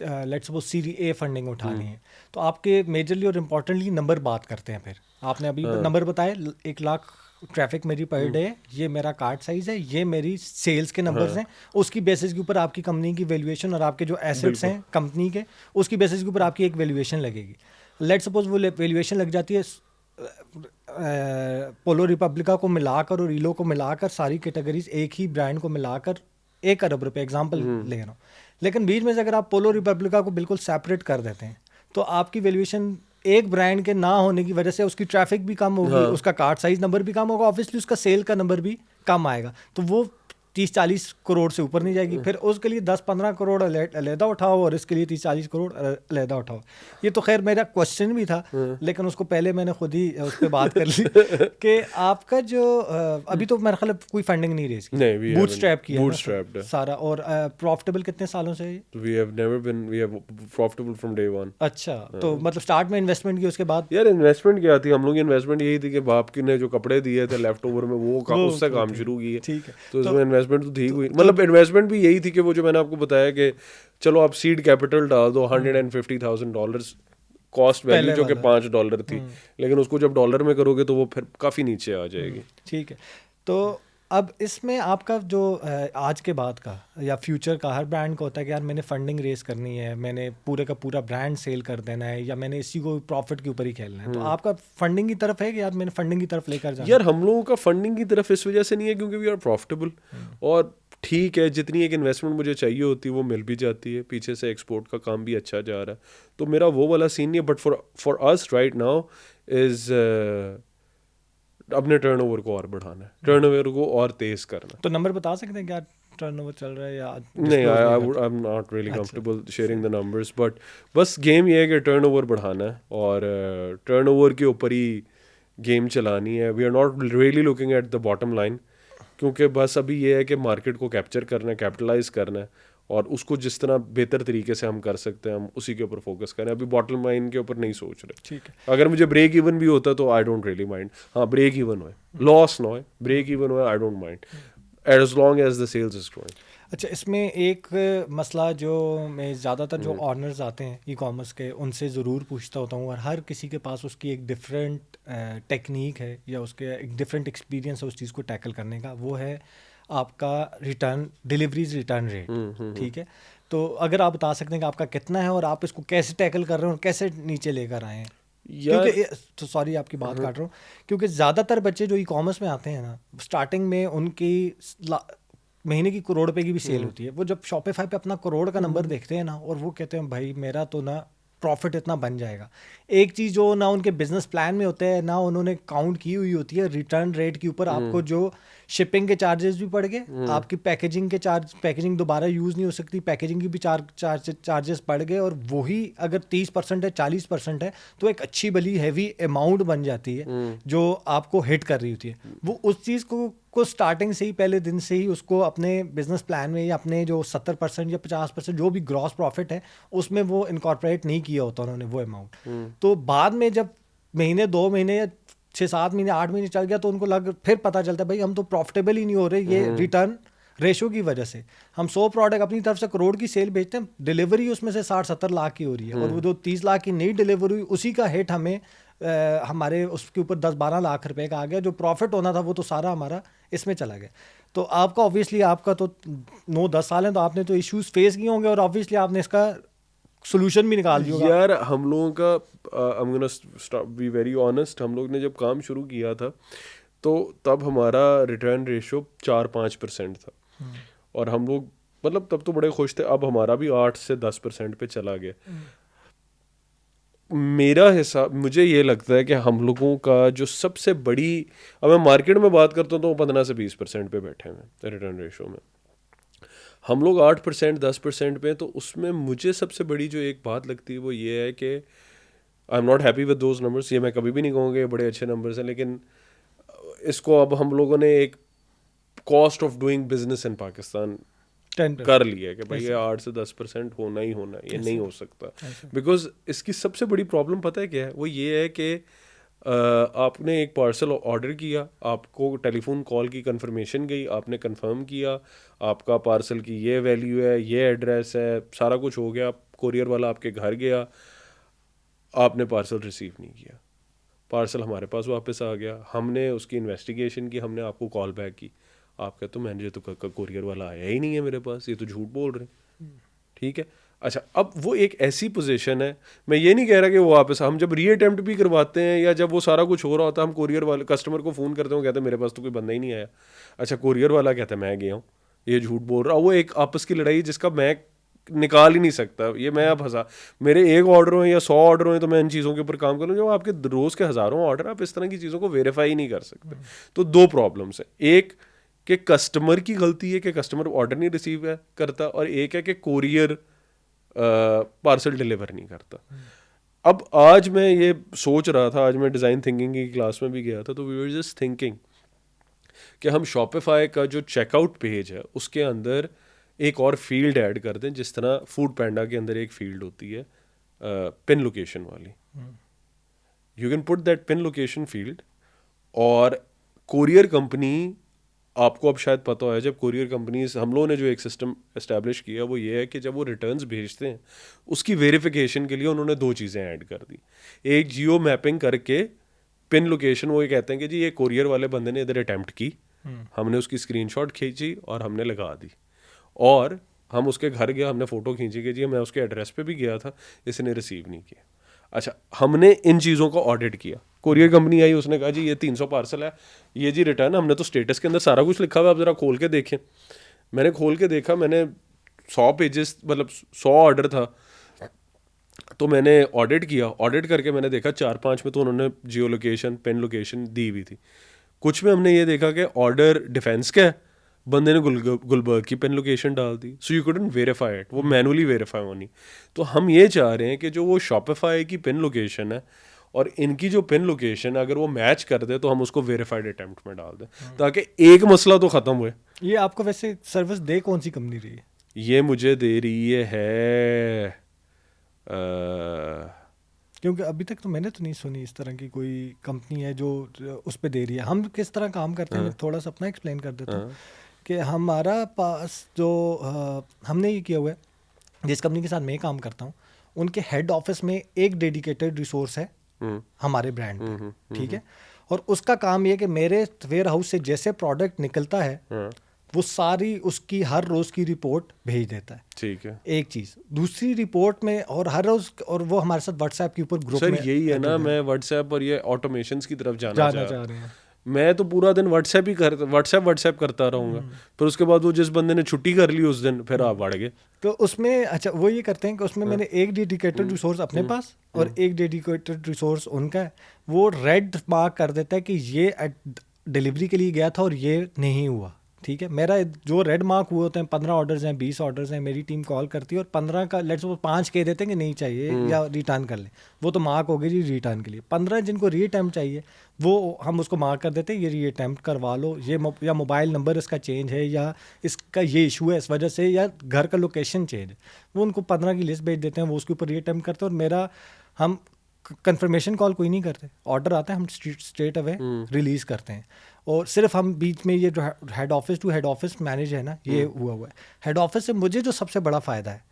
let's suppose series A funding उठानी है तो आपके मेजरली और इम्पोर्टेंटली नंबर बात करते हैं. फिर आपने अभी नंबर बताए 1,00,000 ट्रैफिक मेरी पर डे, ये मेरा कार्ड साइज है, ये मेरी सेल्स के नंबर्स हैं, उसकी बेसिस के ऊपर आपकी कंपनी की वैल्यूएशन और आपके जो एसेट्स हैं कंपनी के, उसकी बेसिस के ऊपर आपकी एक वैल्यूएशन लगेगी. लेट्स सपोज वो वैल्यूएशन लग जाती है पोलो रिपब्लिका को मिलाकर और ELO को मिलाकर, सारी कैटेगरीज एक ही ब्रांड को मिलाकर 1 अरब रुपए एग्जाम्पल ले रहा हूँ. लेकिन बीच में से अगर आप पोलो रिपब्लिका को बिल्कुल सेपरेट कर देते हैं तो आपकी वैल्यूएशन एक ब्रांड के ना होने की वजह से उसकी ट्रैफिक भी कम होगी, उसका कार्ड साइज नंबर भी कम होगा, ऑब्वियसली उसका सेल का नंबर भी कम आएगा, तो वो 30-40 करोड़ से ऊपर नहीं जाएगी. फिर उसके लिए 10-15 करोड़ अलहदा उठाओ और इसके लिए 30-40 करोड़ अलहदा उठाओ. ये तो खैर मेरा क्वेश्चन भी था, लेकिन उसको पहले मैंने खुद ही उस पर बात कर ली कि आपका जो अभी तो मेरे ख्याल कोई फंडिंग नहीं रेज की, बूटस्ट्रैप किया सारा, और प्रॉफिटेबल कितने सालों से? We have never been, we have profitable from day one. अच्छा, तो मतलब स्टार्ट में इन्वेस्टमेंट की, उसके बाद यार इन्वेस्टमेंट क्या थी, हम लोग की इन्वेस्टमेंट यही थी कि बाप की ने जो कपड़े दिए थे लेफ्ट ओवर में वो उससे काम शुरू किया. ठीक है, तो इसमें इन्वेस्टमेंट तो थी हुई, मतलब इन्वेस्टमेंट भी यही थी कि वो जो मैंने आपको बताया कि चलो आप सीड कैपिटल डाल दो, $150,000 कॉस्ट वैल्यू जो कि $5 थी, लेकिन उसको जब डॉलर में करोगे तो वो फिर काफ़ी नीचे आ जाएगी. ठीक है, तो अब इसमें आपका जो आज के बाद का या फ्यूचर का हर ब्रांड का होता है कि यार मैंने फंडिंग रेस करनी है, मैंने पूरे का पूरा ब्रांड सेल कर देना है, या मैंने इसी को प्रॉफिट के ऊपर ही खेलना है. तो आपका फंडिंग की तरफ है कि यार मैंने फंडिंग की तरफ लेकर जाना? यार हम लोगों का फंडिंग की तरफ इस वजह से नहीं है क्योंकि वी आर प्रॉफिटेबल, और ठीक है जितनी एक इन्वेस्टमेंट मुझे चाहिए होती है वो मिल भी जाती है, पीछे से एक्सपोर्ट का काम भी अच्छा जा रहा है, तो मेरा वो वाला सीन नहीं है. But for us right now is अपने टर्नओवर को और बढ़ाना है, टर्नओवर को और तेज करना. तो नंबर बता सकते हैं क्या टर्नओवर चल रहा है या नहीं? I am not really comfortable sharing the numbers, but बस गेम ये है कि टर्नओवर बढ़ाना है और टर्नओवर के ऊपर ही गेम चलानी है. We are not really looking at the bottom line, क्योंकि बस अभी ये है कि मार्केट को कैप्चर करना है, कैपिटलाइज करना है, और उसको जिस तरह बेहतर तरीके से हम कर सकते हैं हम उसी के ऊपर फोकस करें. अभी बॉटम लाइन के ऊपर नहीं सोच रहे. ठीक है, अगर मुझे ब्रेक इवन भी होता तो आई डोंट रियली माइंड. हाँ, ब्रेक इवन होए, लॉस ना होए, ब्रेक इवन होए, I don't mind as long as the sales is growing. अच्छा, इसमें एक मसला जो मैं ज़्यादातर जो ऑनर्स आते हैं ई कॉमर्स के उनसे ज़रूर पूछता होता हूँ, और हर किसी के पास उसकी एक डिफरेंट टेक्निक है या उसके एक डिफरेंट एक्सपीरियंस है उस चीज़ को टैकल करने का, वो है आपका डिलीवरीज रिटर्न रेट. ठीक है, तो अगर आप बता सकते हैं कि आपका कितना है और आप इसको कैसे टैकल कर रहे हैं और कैसे नीचे लेकर आए हैं. क्योंकि तो सॉरी आपकी बात काट रहा हूँ, क्योंकि ज़्यादातर बच्चे जो ई कॉमर्स में आते हैं ना, स्टार्टिंग में उनकी महीने की करोड़ रुपए की भी सेल होती है, वो जब शॉपिफाई पे अपना करोड़ का नंबर देखते हैं ना, और वो कहते हैं भाई मेरा तो ना प्रॉफिट इतना बन जाएगा. एक चीज़ जो ना उनके बिजनेस प्लान में होता है, ना उन्होंने काउंट की हुई होती है रिटर्न रेट के ऊपर आपको जो शिपिंग के चार्जेस भी पड़ गए, आपकी पैकेजिंग के पैकेजिंग दोबारा यूज़ नहीं हो सकती, पैकेजिंग की भी चार्जेस बढ़ गए, और वही अगर 30% है 40% है तो एक अच्छी भली हैवी अमाउंट बन जाती है जो आपको हिट कर रही होती है. वो उस चीज़ को आपको स्टार्टिंग से ही पहले दिन से ही उसको अपने बिजनेस प्लान में या अपने जो 70% या 50% जो भी ग्रॉस प्रॉफिट है उसमें वो इनकॉर्पोरेट नहीं किया होता उन्होंने वो अमाउंट। तो बाद में जब महीने 2 महीने या 6-7 महीने 8 महीने चल गया तो उनको फिर पता चलता है भाई हम तो प्रॉफिटेबल ही नहीं हो रहे, ये रिटर्न रेशो की वजह से। हम 100 प्रोडक्ट अपनी तरफ से करोड़ की सेल बेचते हैं, डिलीवरी उसमें से 60-70 लाख की हो रही है, और वो जो 30 लाख की नई डिलीवरी हुई उसी का हिट हमें हमारे उसके ऊपर 10-12 लाख रुपए का आ गया। जो प्रॉफिट होना था वो तो सारा हमारा इसमें चला गया। तो आपका ऑब्वियसली आपका तो 9-10 साल है तो आपने तो इश्यूज फेस किए होंगे और ऑब्वियसली आपने इसका सोल्यूशन भी निकाल दिया होगा। यार हम लोगों का I'm gonna be very honest, हम लोग ने जब काम शुरू किया था तो तब हमारा रिटर्न रेशो 4-5% था, और हम लोग मतलब तब तो बड़े खुश थे। अब हमारा भी 8 से 10% पे चला गया। मेरा हिसाब, मुझे ये लगता है कि हम लोगों का जो सबसे बड़ी, अब मैं मार्केट में बात करता हूँ तो वो 15 से 20% पे बैठे हैं रिटर्न रेशो में, हम लोग 8% 10% पे। तो उसमें मुझे सबसे बड़ी जो एक बात लगती है वो ये है कि I am not happy with those numbers. ये मैं कभी भी नहीं कहूँगा ये बड़े अच्छे नंबर्स हैं, लेकिन इसको अब हम लोगों ने एक cost of doing business in Pakistan कर लिया है कि भाई ये 8 से 10% होना ही होना है, ये नहीं हो सकता। बिकॉज इसकी सबसे बड़ी प्रॉब्लम पता है क्या है, वो ये है कि आपने एक पार्सल ऑर्डर किया, आपको टेलीफोन कॉल की कंफर्मेशन गई, आपने कंफर्म किया आपका पार्सल की ये वैल्यू है, ये एड्रेस है, सारा कुछ हो गया, कोरियर वाला आपके घर गया, आपने पार्सल रिसीव नहीं किया, पार्सल हमारे पास वापस आ गया, हमने उसकी इन्वेस्टिगेशन की, हमने आपको कॉल बैक की, आप कहते तो मैंने तो कोरियर वाला आया ही नहीं है मेरे पास, ये तो झूठ बोल रहे हैं। ठीक है, अच्छा अब वो एक ऐसी पोजीशन है, मैं ये नहीं कह रहा कि वो वापस, हम जब री अटेम्प्ट भी करवाते हैं या जब वो सारा कुछ हो रहा होता है, हम कोरियर वाले कस्टमर को फ़ोन करते हैं, कहते हैं मेरे पास तो कोई बंदा ही नहीं आया। अच्छा कोरियर वाला कहता है मैं गया हूँ, ये झूठ बोल रहा। वो एक आपस की लड़ाई जिसका मैं निकाल ही नहीं सकता। ये मैं अब मेरे एक ऑर्डर हो या 100 ऑर्डर हो तो मैं इन चीज़ों के ऊपर काम करूँ, जब आपके रोज़ के हज़ारों ऑर्डर, आप इस तरह की चीज़ों को वेरीफाई नहीं कर सकते। तो 2 प्रॉब्लम्स है, एक कि कस्टमर की गलती है कि कस्टमर ऑर्डर नहीं रिसीव करता, और एक है कि कोरियर पार्सल डिलीवर नहीं करता। अब आज मैं ये सोच रहा था, आज मैं डिज़ाइन थिंकिंग की क्लास में भी गया था, तो वी वर जस्ट थिंकिंग कि हम शॉपिफाई का जो चेकआउट पेज है उसके अंदर एक और फील्ड ऐड कर दें, जिस तरह फूड पैंडा के अंदर एक फील्ड होती है पिन लोकेशन वाली। You can put that pin location field, और कोरियर कंपनी, आपको अब शायद पता है, जब कोरियर कंपनीज, हम लोगों ने जो एक सिस्टम इस्टेब्लिश किया वो ये है कि जब वो रिटर्न्स भेजते हैं उसकी वेरिफिकेशन के लिए उन्होंने 2 चीज़ें ऐड कर दी। एक जियो मैपिंग करके पिन लोकेशन, वो ये कहते हैं कि जी ये कोरियर वाले बंदे ने इधर अटैम्प्ट की, हमने उसकी स्क्रीनशॉट खींची और हमने लगा दी, और हम उसके घर गया, हमने फ़ोटो खींची कि जी मैं उसके एड्रेस पे भी गया था, इसने रिसीव नहीं किया। अच्छा हमने इन चीज़ों को ऑडिट किया, कोरियर कंपनी आई, उसने कहा जी ये 300 पार्सल है, ये जी रिटर्न, हमने तो स्टेटस के अंदर सारा कुछ लिखा हुआ है, आप ज़रा खोल के देखें। मैंने खोल के देखा, मैंने 100 पेजेस, मतलब 100 ऑर्डर था, तो मैंने ऑडिट किया, ऑडिट करके मैंने देखा 4-5 में तो उन्होंने जियो लोकेशन, पेन लोकेशन दी हुई थी। कुछ में हमने ये देखा कि ऑर्डर डिफेंस का है, बंदे ने गुलबर्ग की पेन लोकेशन डाल दी, so you couldn't verify it, वो मैनुअली वेरीफाई होनी। तो हम ये चाह रहे हैं कि जो वो शॉपिफाई की पेन लोकेशन है और इनकी जो पिन लोकेशन अगर वो मैच कर दे तो हम उसको वेरीफाइड अटेम्प्ट में डाल दें, ताकि एक मसला तो ख़त्म हुए। ये आपको वैसे सर्विस दे कौन सी कंपनी रही है? ये मुझे दे रही है क्योंकि अभी तक तो मैंने तो नहीं सुनी इस तरह की कोई कंपनी है जो उस पर दे रही है। हम किस तरह काम करते हैं, मैं थोड़ा सा अपना एक्सप्लेन कर देता हूँ कि हमारा पास जो हमने ये किया हुआ है, जिस कंपनी के साथ मैं काम करता हूँ उनके हेड ऑफिस में एक डेडिकेटेड रिसोर्स है हमारे ब्रांड पे, ठीक है। और उसका काम ये कि मेरे वेयर हाउस से जैसे प्रोडक्ट निकलता है वो सारी उसकी हर रोज की रिपोर्ट भेज देता है। ठीक है, एक चीज, दूसरी रिपोर्ट में, और हर रोज, और वो हमारे साथ व्हाट्सएप के ऊपर ग्रुप में। सर यही है ना, मैं व्हाट्सएप और ये ऑटोमेशंस की तरफ जाना चाह रहे हैं। मैं तो पूरा दिन व्हाट्सएप करता रहूँगा, फिर उसके बाद वो जिस बंदे ने छुट्टी कर ली उस दिन फिर आप बढ़ गए। तो उसमें अच्छा वो ये करते हैं कि उसमें मैंने एक डेडिकेटेड रिसोर्स अपने पास और एक डेडिकेटेड रिसोर्स उनका है। वो रेड मार्क कर देता है कि ये डिलीवरी के लिए गया था और ये नहीं हुआ, ठीक है, मेरा जो रेड मार्क हुए होते हैं 15 ऑर्डर्स हैं, 20 ऑर्डर्स हैं, मेरी टीम कॉल करती है और 15 का लेट्स सपोज 5 कह देते हैं कि नहीं चाहिए या रिटर्न कर लें, वो तो मार्क हो गई जी रिटर्न के लिए। 15 जिनको रीअटेम्प्ट चाहिए वो हम उसको मार्क कर देते हैं ये रीअटेम्प्ट करवा लो, ये या मोबाइल नंबर इसका चेंज है या इसका ये इशू है इस वजह से, या घर का लोकेशन चेंज है, वो उनको 15 की लिस्ट भेज देते हैं, वो उसके ऊपर रीअटेम्प्ट करते हैं। और मेरा हम कंफर्मेशन कॉल कोई नहीं करते, ऑर्डर आता है हम स्ट्रेट अवे रिलीज़ करते हैं। और सिर्फ हम बीच में ये जो head office to head office manage है ना, ये हुआ है। हेड ऑफिस से मुझे जो सबसे बड़ा फ़ायदा है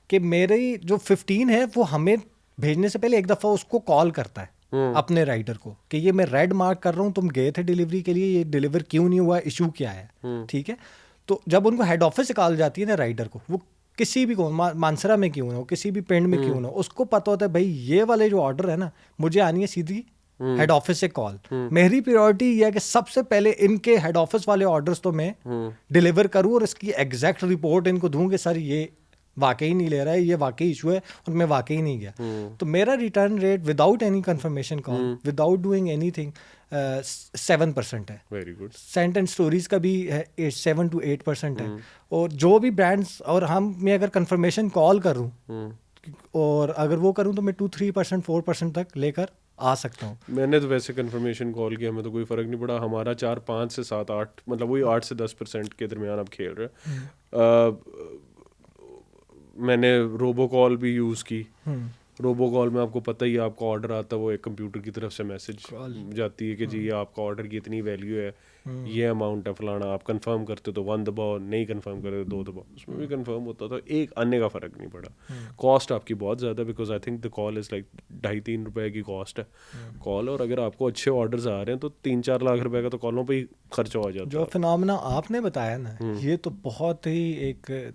कि मेरी जो 15 है वो हमें भेजने से पहले एक दफ़ा उसको कॉल करता है अपने राइडर को कि ये मैं रेड मार्क कर रहा हूँ, तुम गए थे डिलीवरी के लिए, ये डिलीवर क्यों नहीं हुआ, इशू क्या है, ठीक है। तो जब उनको हेड ऑफिस से कॉल जाती है ना राइडर को, वो किसी भी को मानसरा में क्यों ना हो, किसी भी पिंड में क्यों ना हो, उसको पता होता है भाई ये वाले जो ऑर्डर है ना मुझे आनी है सीधी हेड ऑफिस से कॉल। मेरी प्रायोरिटी ये है कि सबसे पहले इनके हेड ऑफिस वाले ऑर्डर्स तो मैं डिलीवर करूँ और इसकी एग्जैक्ट रिपोर्ट इनको दूँ कि सर ये वाकई नहीं ले रहा है, ये वाकई इशू है और मैं वाकई नहीं गया। तो मेरा return rate without any confirmation call, without doing anything 7% है। Very good. Sent and stories का भी 7 to 8% है। और जो भी ब्रांड्स, और मैं अगर कंफर्मेशन कॉल करूँ और अगर वो करूँ तो मैं 2-3% 4% तक लेकर आ सकता हूँ। मैंने तो वैसे कंफर्मेशन कॉल किया, हमें तो कोई फ़र्क नहीं पड़ा, हमारा 4-5 से 7-8 मतलब वही 8 से 10% के दरमियान अब खेल रहे हैं। मैंने रोबो कॉल भी यूज़ की। रोबो कॉल में आपको पता ही है, आपका ऑर्डर आता है वो एक कंप्यूटर की तरफ से मैसेज जाती है कि जी ये आपका ऑर्डर की इतनी वैल्यू है, ये अमाउंट है फलाना, आप कंफर्म करते तो 1 दबाओ, नहीं कंफर्म करते 2 दबाओ, उसमें भी कंफर्म होता था, एक अन्य का फ़र्क नहीं पड़ा। कॉस्ट आपकी बहुत ज़्यादा, because I think the call is like 2.5-3 रुपए की कॉस्ट है कॉल, और अगर आपको अच्छे ऑर्डर्स आ रहे हैं तो 3-4 लाख रुपए का तो कॉलों पर ही खर्चा हो जाता है। जो फिनोमेना आपने बताया ना, ये तो बहुत ही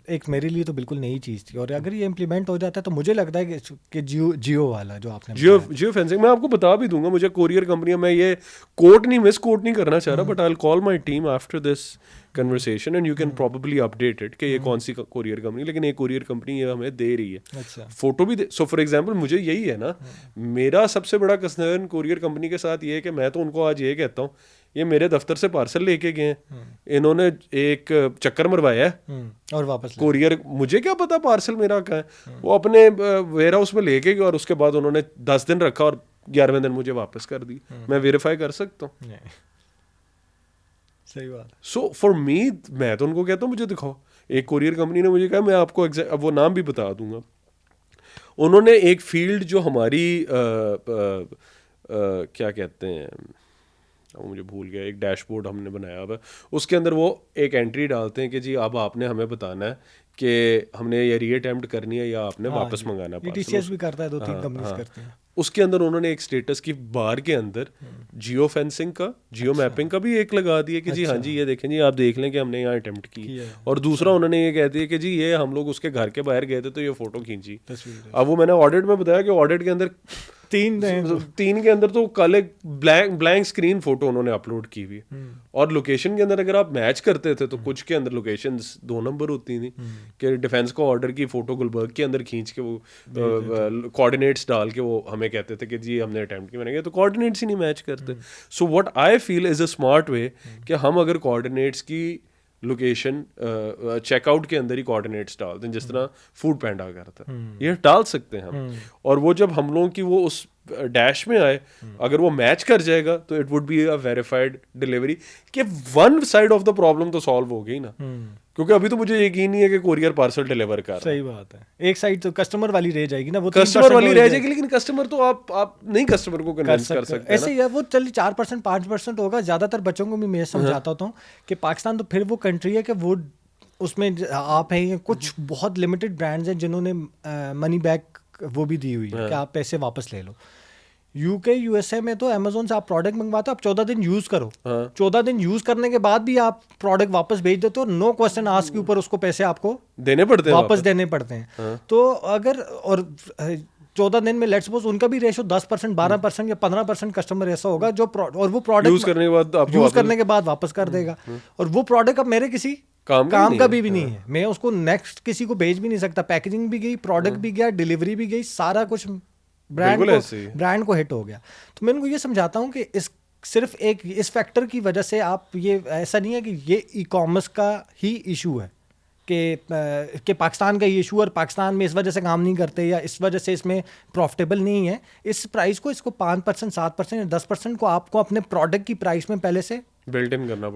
एक मेरे लिए तो बिल्कुल नई चीज़ थी, और अगर ये इम्प्लीमेंट हो जाता है तो मुझे लगता है कि जियो वाला जो आपने जियो फेंसिंग मैं आपको बता भी दूंगा, मुझे कोरियर कंपनियां, मैं ये कोट नहीं करना चाह रहा, but I will call my team after this conversation and you can probably update it कि ये कौन सी कोरियर कंपनी, लेकिन एक कोरियर कंपनी ये हमें दे रही है। अच्छा। फोटो भी दे। सो फॉर एग्जांपल मुझे यही है ना, मेरा सबसे बड़ा कंसर्न कोरियर कंपनी के साथ ये है कि मैं तो उनको आज ये कहता हूँ, ये मेरे दफ्तर से पार्सल लेके गए हैं, इन्होंने एक चक्कर मरवाया है और वापस कोरियर, मुझे क्या पता पार्सल मेरा कहाँ है, वो अपने वेयर हाउस में लेके गए और उसके बाद उन्होंने 10 दिन रखा और 11वें दिन मुझे वापस कर दी। मैं वेरीफाई कर सकता हूँ। सही बात। सो फॉर मी, मैं तो उनको कहता हूँ मुझे दिखाओ। एक कोरियर कंपनी ने मुझे कहा, मैं आपको अब वो नाम भी बता दूंगा, उन्होंने एक फील्ड जो हमारी क्या कहते हैं, मुझे भूल गया, एक डैशबोर्ड हमने बनाया हुआ है, उसके अंदर वो एक एंट्री डालते हैं कि जी अब आपने हमें बताना है कि हमने ये रीअटेम्प्ट करनी है या आपने वापस मंगाना है। टीसीएस भी करता है, 2-3 कंपनीज करती हैं। उसके अंदर उन्होंने एक स्टेटस की बार के अंदर जियो फेंसिंग का, जियो मैपिंग का भी एक लगा दिया कि जी हाँ जी ये देखें जी, आप देख लें कि हमने यहाँ अटेम्प्ट की। और दूसरा उन्होंने ये कह दिया कि जी ये हम लोग उसके घर के बाहर गए थे तो ये फोटो खींची। अब वो मैंने ऑडिट में बताया कि ऑडिट के अंदर 3 के अंदर तो कल एक ब्लैंक स्क्रीन फोटो उन्होंने अपलोड की हुई, और लोकेशन के अंदर अगर आप मैच करते थे तो कुछ के अंदर लोकेशंस 2 नंबर होती थी कि डिफेंस को ऑर्डर की फोटो गुलबर्ग के अंदर खींच के वो कोऑर्डिनेट्स डाल के वो हमें कहते थे कि जी हमने अटेम्प्ट की, मैंने कहा तो कोऑर्डिनेट्स ही नहीं मैच करते। So what I feel is a smart way कि हम अगर कोऑर्डिनेट्स की लोकेशन चेकआउट के अंदर ही कोऑर्डिनेट्स डालते हैं, जिस तरह फूड पैंडा करता है, ये डाल सकते हैं हम, और वो जब हम लोगों की वो उस डैश में आए, अगर वो मैच कर जाएगा तो it would be a verified delivery, कि one side of the problem तो सॉल्व हो गई ना, क्योंकि अभी तो मुझे यकीन नहीं है कि कोरियर पार्सल डिलीवर कर रहा है। सही बात है। एक साइड तो कस्टमर वाली रह जाएगी ना, वो कस्टमर वाली रह जाएगी, लेकिन कस्टमर तो आप नहीं कस्टमर को कन्विंस कर सकते ऐसे ही है वो, चलिए 4% 5% होगा। ज़्यादातर बच्चों को भी मैं समझाता होता हूँ कि पाकिस्तान तो फिर वो कंट्री है कि वो उसमें आप हैं, कुछ बहुत लिमिटेड ब्रांड्स हैं जिन्होंने मनी बैक वो भी दी हुई है कि आप पैसे वापस ले लो। यूके यूएसए में तो अमेजोन से आप प्रोडक्ट मंगवाते हो, आप 14 दिन यूज करो, 14 दिन यूज करने के बाद भी आप प्रोडक्ट वापस भेज देते हो, नो क्वेश्चन आस्क के ऊपर उसको पैसे आपको देने पड़ते हैं, वापस देने पड़ते हैं। तो अगर और 14 दिन में लेट्स सपोज उनका भी रेशो 10%, 12% या 15% कस्टमर ऐसा होगा जो और वो प्रोडक्ट यूज करने के बाद वापस कर देगा, और वो प्रोडक्ट अब मेरे किसी काम का भी नहीं है, मैं उसको नेक्स्ट किसी को भेज भी नहीं सकता। पैकेजिंग भी गई, प्रोडक्ट भी गया, डिलीवरी भी गई, सारा कुछ ब्रांड को हिट हो गया। तो मैं उनको ये समझाता हूँ कि इस सिर्फ एक इस फैक्टर की वजह से आप ये ऐसा नहीं है कि ये ई कॉमर्स का ही इशू है कि पाकिस्तान का ये इशू और पाकिस्तान में इस वजह से काम नहीं करते या इस वजह से इसमें प्रॉफिटेबल नहीं है, इस प्राइस को इसको 5%, 7% या 10% को आपको अपने प्रोडक्ट की प्राइस में पहले से बिल्ट इन करना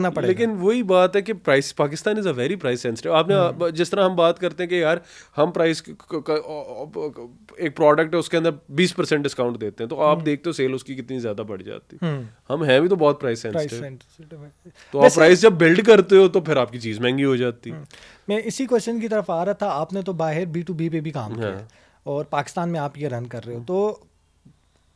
पड़ेगा। लेकिन वही बात है कि price, Pakistan is a very price sensitive. आपने जिस तरह हम बात करते हैं कि यार हम प्राइस एक प्रोडक्ट है उसके अंदर 20% डिस्काउंट देते हैं, तो आप देखते हो सेल उसकी कितनी ज़्यादा बढ़ जाती है। हम हैं भी तो बहुत प्राइस सेंसिटिव, तो आप प्राइस जब बिल्ड करते हो तो फिर आपकी चीज़ महंगी हो जाती है। मैं इसी क्वेश्चन की तरफ आ रहा था। आपने तो बाहर B2B पे भी काम किया और पाकिस्तान में आप ये रन कर रहे हो, तो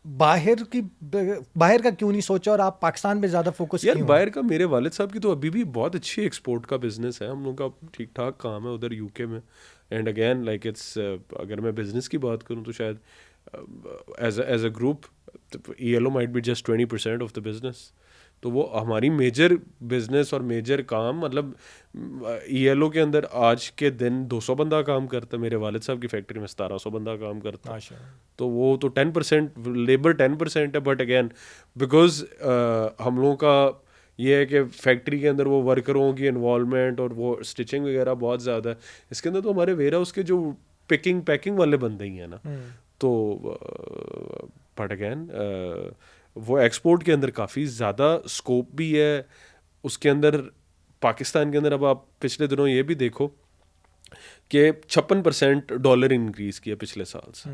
बाहर का क्यों नहीं सोचा और आप पाकिस्तान पे ज़्यादा फोकस यार बाहर का, मेरे वालिद साहब की तो अभी भी बहुत अच्छी एक्सपोर्ट का बिजनेस है, हम लोग का ठीक ठाक काम है उधर यूके में। एंड अगेन लाइक इट्स, अगर मैं बिजनेस की बात करूं तो शायद as a group ELO might be just 20% of the business. तो वो हमारी मेजर बिजनेस और मेजर काम, मतलब ELO के अंदर आज के दिन 200 बंदा काम करता है, मेरे वालिद साहब की फैक्ट्री में 1700 बंदा काम करता है। तो वो तो 10% लेबर 10% है, बट अगेन बिकॉज हम लोगों का ये है कि फैक्ट्री के अंदर वो वर्करों की इन्वॉल्वमेंट और वो स्टिचिंग वगैरह बहुत ज़्यादा है। इसके अंदर तो हमारे वेयर हाउस के जो पैकिंग वाले बंदे ही हैं ना, तो बट अगेन वो एक्सपोर्ट के अंदर काफ़ी ज़्यादा स्कोप भी है उसके अंदर। पाकिस्तान के अंदर अब आप पिछले दिनों ये भी देखो कि 56% डॉलर इंक्रीज़ किया पिछले साल से,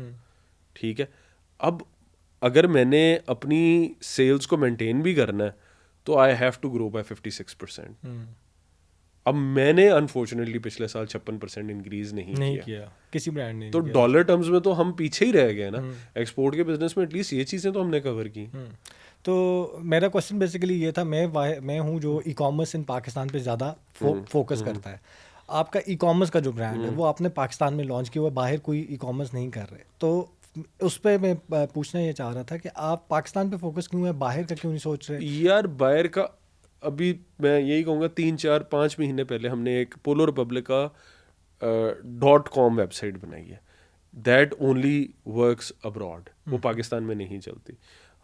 ठीक है। अब अगर मैंने अपनी सेल्स को मेंटेन भी करना है तो I have to grow by 56%। अब मैंने अनफॉर्चुनेटली पिछले साल 56% इंक्रीज नहीं किया किसी ब्रांड ने, तो डॉलर टर्म्स में तो हम पीछे ही रह गए ना। एक्सपोर्ट के बिजनेस में एटलीस्ट ये चीज़ें तो हमने कवर की। तो मेरा क्वेश्चन बेसिकली ये था, मैं हूँ जो ई कॉमर्स इन पाकिस्तान पे ज़्यादा फोकस करता है। आपका ई कॉमर्स का जो ब्रांड है वो आपने पाकिस्तान में लॉन्च किया हुआ, बाहर कोई ई कॉमर्स नहीं कर रहे, तो उस पर मैं पूछना ये चाह रहा था कि आप पाकिस्तान पे फोकस क्यों है, बाहर का क्यों नहीं सोच रहे? यार बाहर का अभी मैं यही कहूँगा 3-4-5 महीने पहले हमने एक पोलो रिपब्लिक का .com वेबसाइट बनाई है, दैट ओनली वर्क्स अब्रॉड, वो पाकिस्तान में नहीं चलती।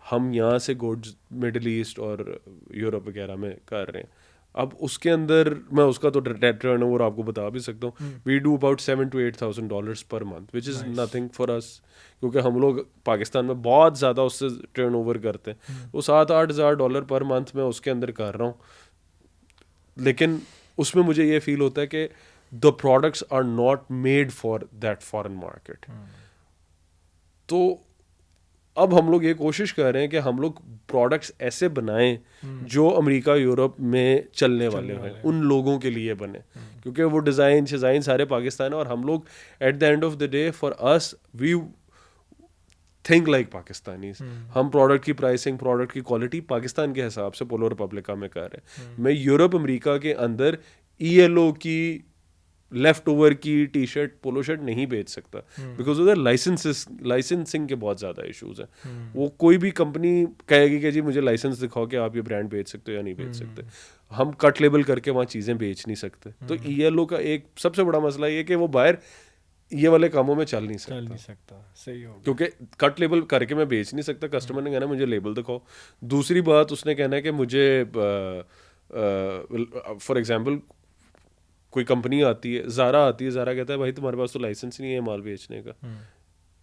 हम यहाँ से गुड्स मिडल ईस्ट और यूरोप वगैरह में कर रहे हैं। अब उसके अंदर मैं उसका तो टर्न ओवर आपको बता भी सकता हूँ, we do about $7,000 to $8,000 per month, which is nothing for us, क्योंकि हम लोग पाकिस्तान में बहुत ज़्यादा उससे टर्न ओवर करते हैं। वो $7-8 हज़ार पर मंथ मैं उसके अंदर कर रहा हूँ, लेकिन उसमें मुझे ये फील होता है कि the products are not made for that foreign market. तो अब हम लोग ये कोशिश कर रहे हैं कि हम लोग प्रोडक्ट्स ऐसे बनाएं जो अमेरिका यूरोप में चलने वाले हैं, उन लोगों के लिए बने, क्योंकि वो डिज़ाइन सारे पाकिस्तान है। और हम लोग at the end of the day for us we think like Pakistanis. हम प्रोडक्ट की प्राइसिंग, प्रोडक्ट की क्वालिटी पाकिस्तान के हिसाब से पोलो रिपब्लिका में कर रहे हैं। मैं यूरोप अमेरिका के अंदर ELO की लेफ्ट ओवर की टी शर्ट, पोलो शर्ट नहीं बेच सकता, बिकॉज उधर लाइसेंसिंग के बहुत ज़्यादा इश्यूज हैं। वो कोई भी कंपनी कहेगी कि जी मुझे लाइसेंस दिखाओ कि आप ये ब्रांड बेच सकते हो या नहीं बेच सकते। हम कट लेबल करके वहाँ चीज़ें बेच नहीं सकते। तो ELO का एक सबसे बड़ा मसला ये कि वो बाहर ये वाले कामों में चल नहीं सकता। सही हो, क्योंकि कट लेबल करके मैं बेच नहीं सकता। कस्टमर ने कहना मुझे लेबल दिखाओ। दूसरी बात उसने कहना है कि मुझे फॉर एग्जांपल कोई कंपनी आती है, ज़ारा आती है, ज़ारा कहता है भाई तुम्हारे पास तो लाइसेंस नहीं है माल बेचने का,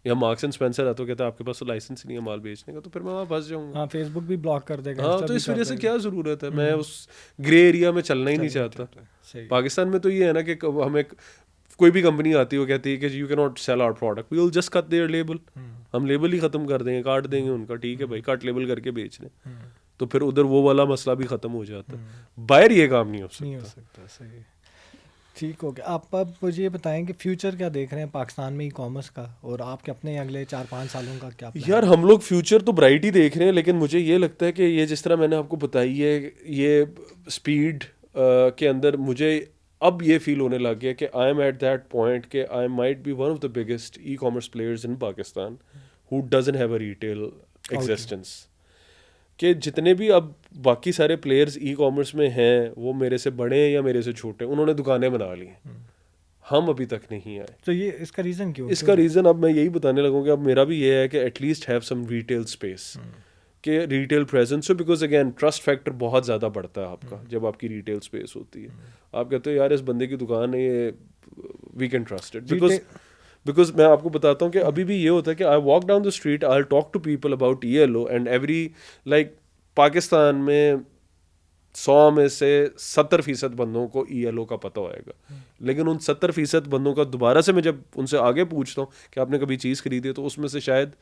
या मार्क्स एंड स्पेंसर आता है, कहता है आपके पास तो लाइसेंस नहीं है माल बेचने का, तो फिर मैं वहाँ फंस जाऊँगा। हाँ, फेसबुक भी ब्लॉक कर देगा। हाँ, तो इस वजह से क्या ज़रूरत है, मैं उस ग्रे एरिया में चलना ही नहीं चाहता। पाकिस्तान में तो ये है ना कि हमें कोई भी कंपनी आती है वो कहती है कि you can not sell our product, we will just cut their label. हम लेबल ही ख़त्म कर देंगे, काट देंगे उनका, ठीक है भाई कट लेबल करके बेच लें, तो फिर उधर वो वाला मसला भी ख़त्म हो जाता है। बाहर ये काम नहीं हो सकता। सही, ठीक हो गया। आप अब मुझे ये बताएं कि फ्यूचर क्या देख रहे हैं पाकिस्तान में ई कॉमर्स का, और आपके अपने अगले 4-5 सालों का क्या प्लान? यार हम लोग फ्यूचर तो ब्राइट ही देख रहे हैं, लेकिन मुझे ये लगता है कि ये जिस तरह मैंने आपको बताई है, ये स्पीड के अंदर मुझे अब ये फील होने लग गया कि I am at that point कि I might be one of the biggest e commerce players in Pakistan who doesn't have a retail existence. कि जितने भी अब बाकी सारे प्लेयर्स ई कॉमर्स में हैं, वो मेरे से बड़े हैं या मेरे से छोटे हैं, उन्होंने दुकानें बना ली, हम अभी तक नहीं आए। तो ये इसका रीज़न क्यों? इसका रीज़न अब मैं यही बताने लगूँ कि अब मेरा भी ये है कि at least have some retail space, कि रिटेल प्रेजेंस हो, बिकॉज अगेन ट्रस्ट फैक्टर बहुत ज़्यादा बढ़ता है आपका जब आपकी रिटेल स्पेस होती है. आप कहते हो यार इस बंदे की दुकान है, ये we can trust it. Because मैं आपको बताता हूँ कि अभी भी ये होता है कि I walk down the street, I talk to people about ELO and every like Pakistan में 100 में से 70% बंदों को ELO का पता होएगा. लेकिन उन 70% बंदों का दोबारा से मैं जब उनसे आगे पूछता हूँ कि आपने कभी चीज़ खरीदी है, तो उसमें से शायद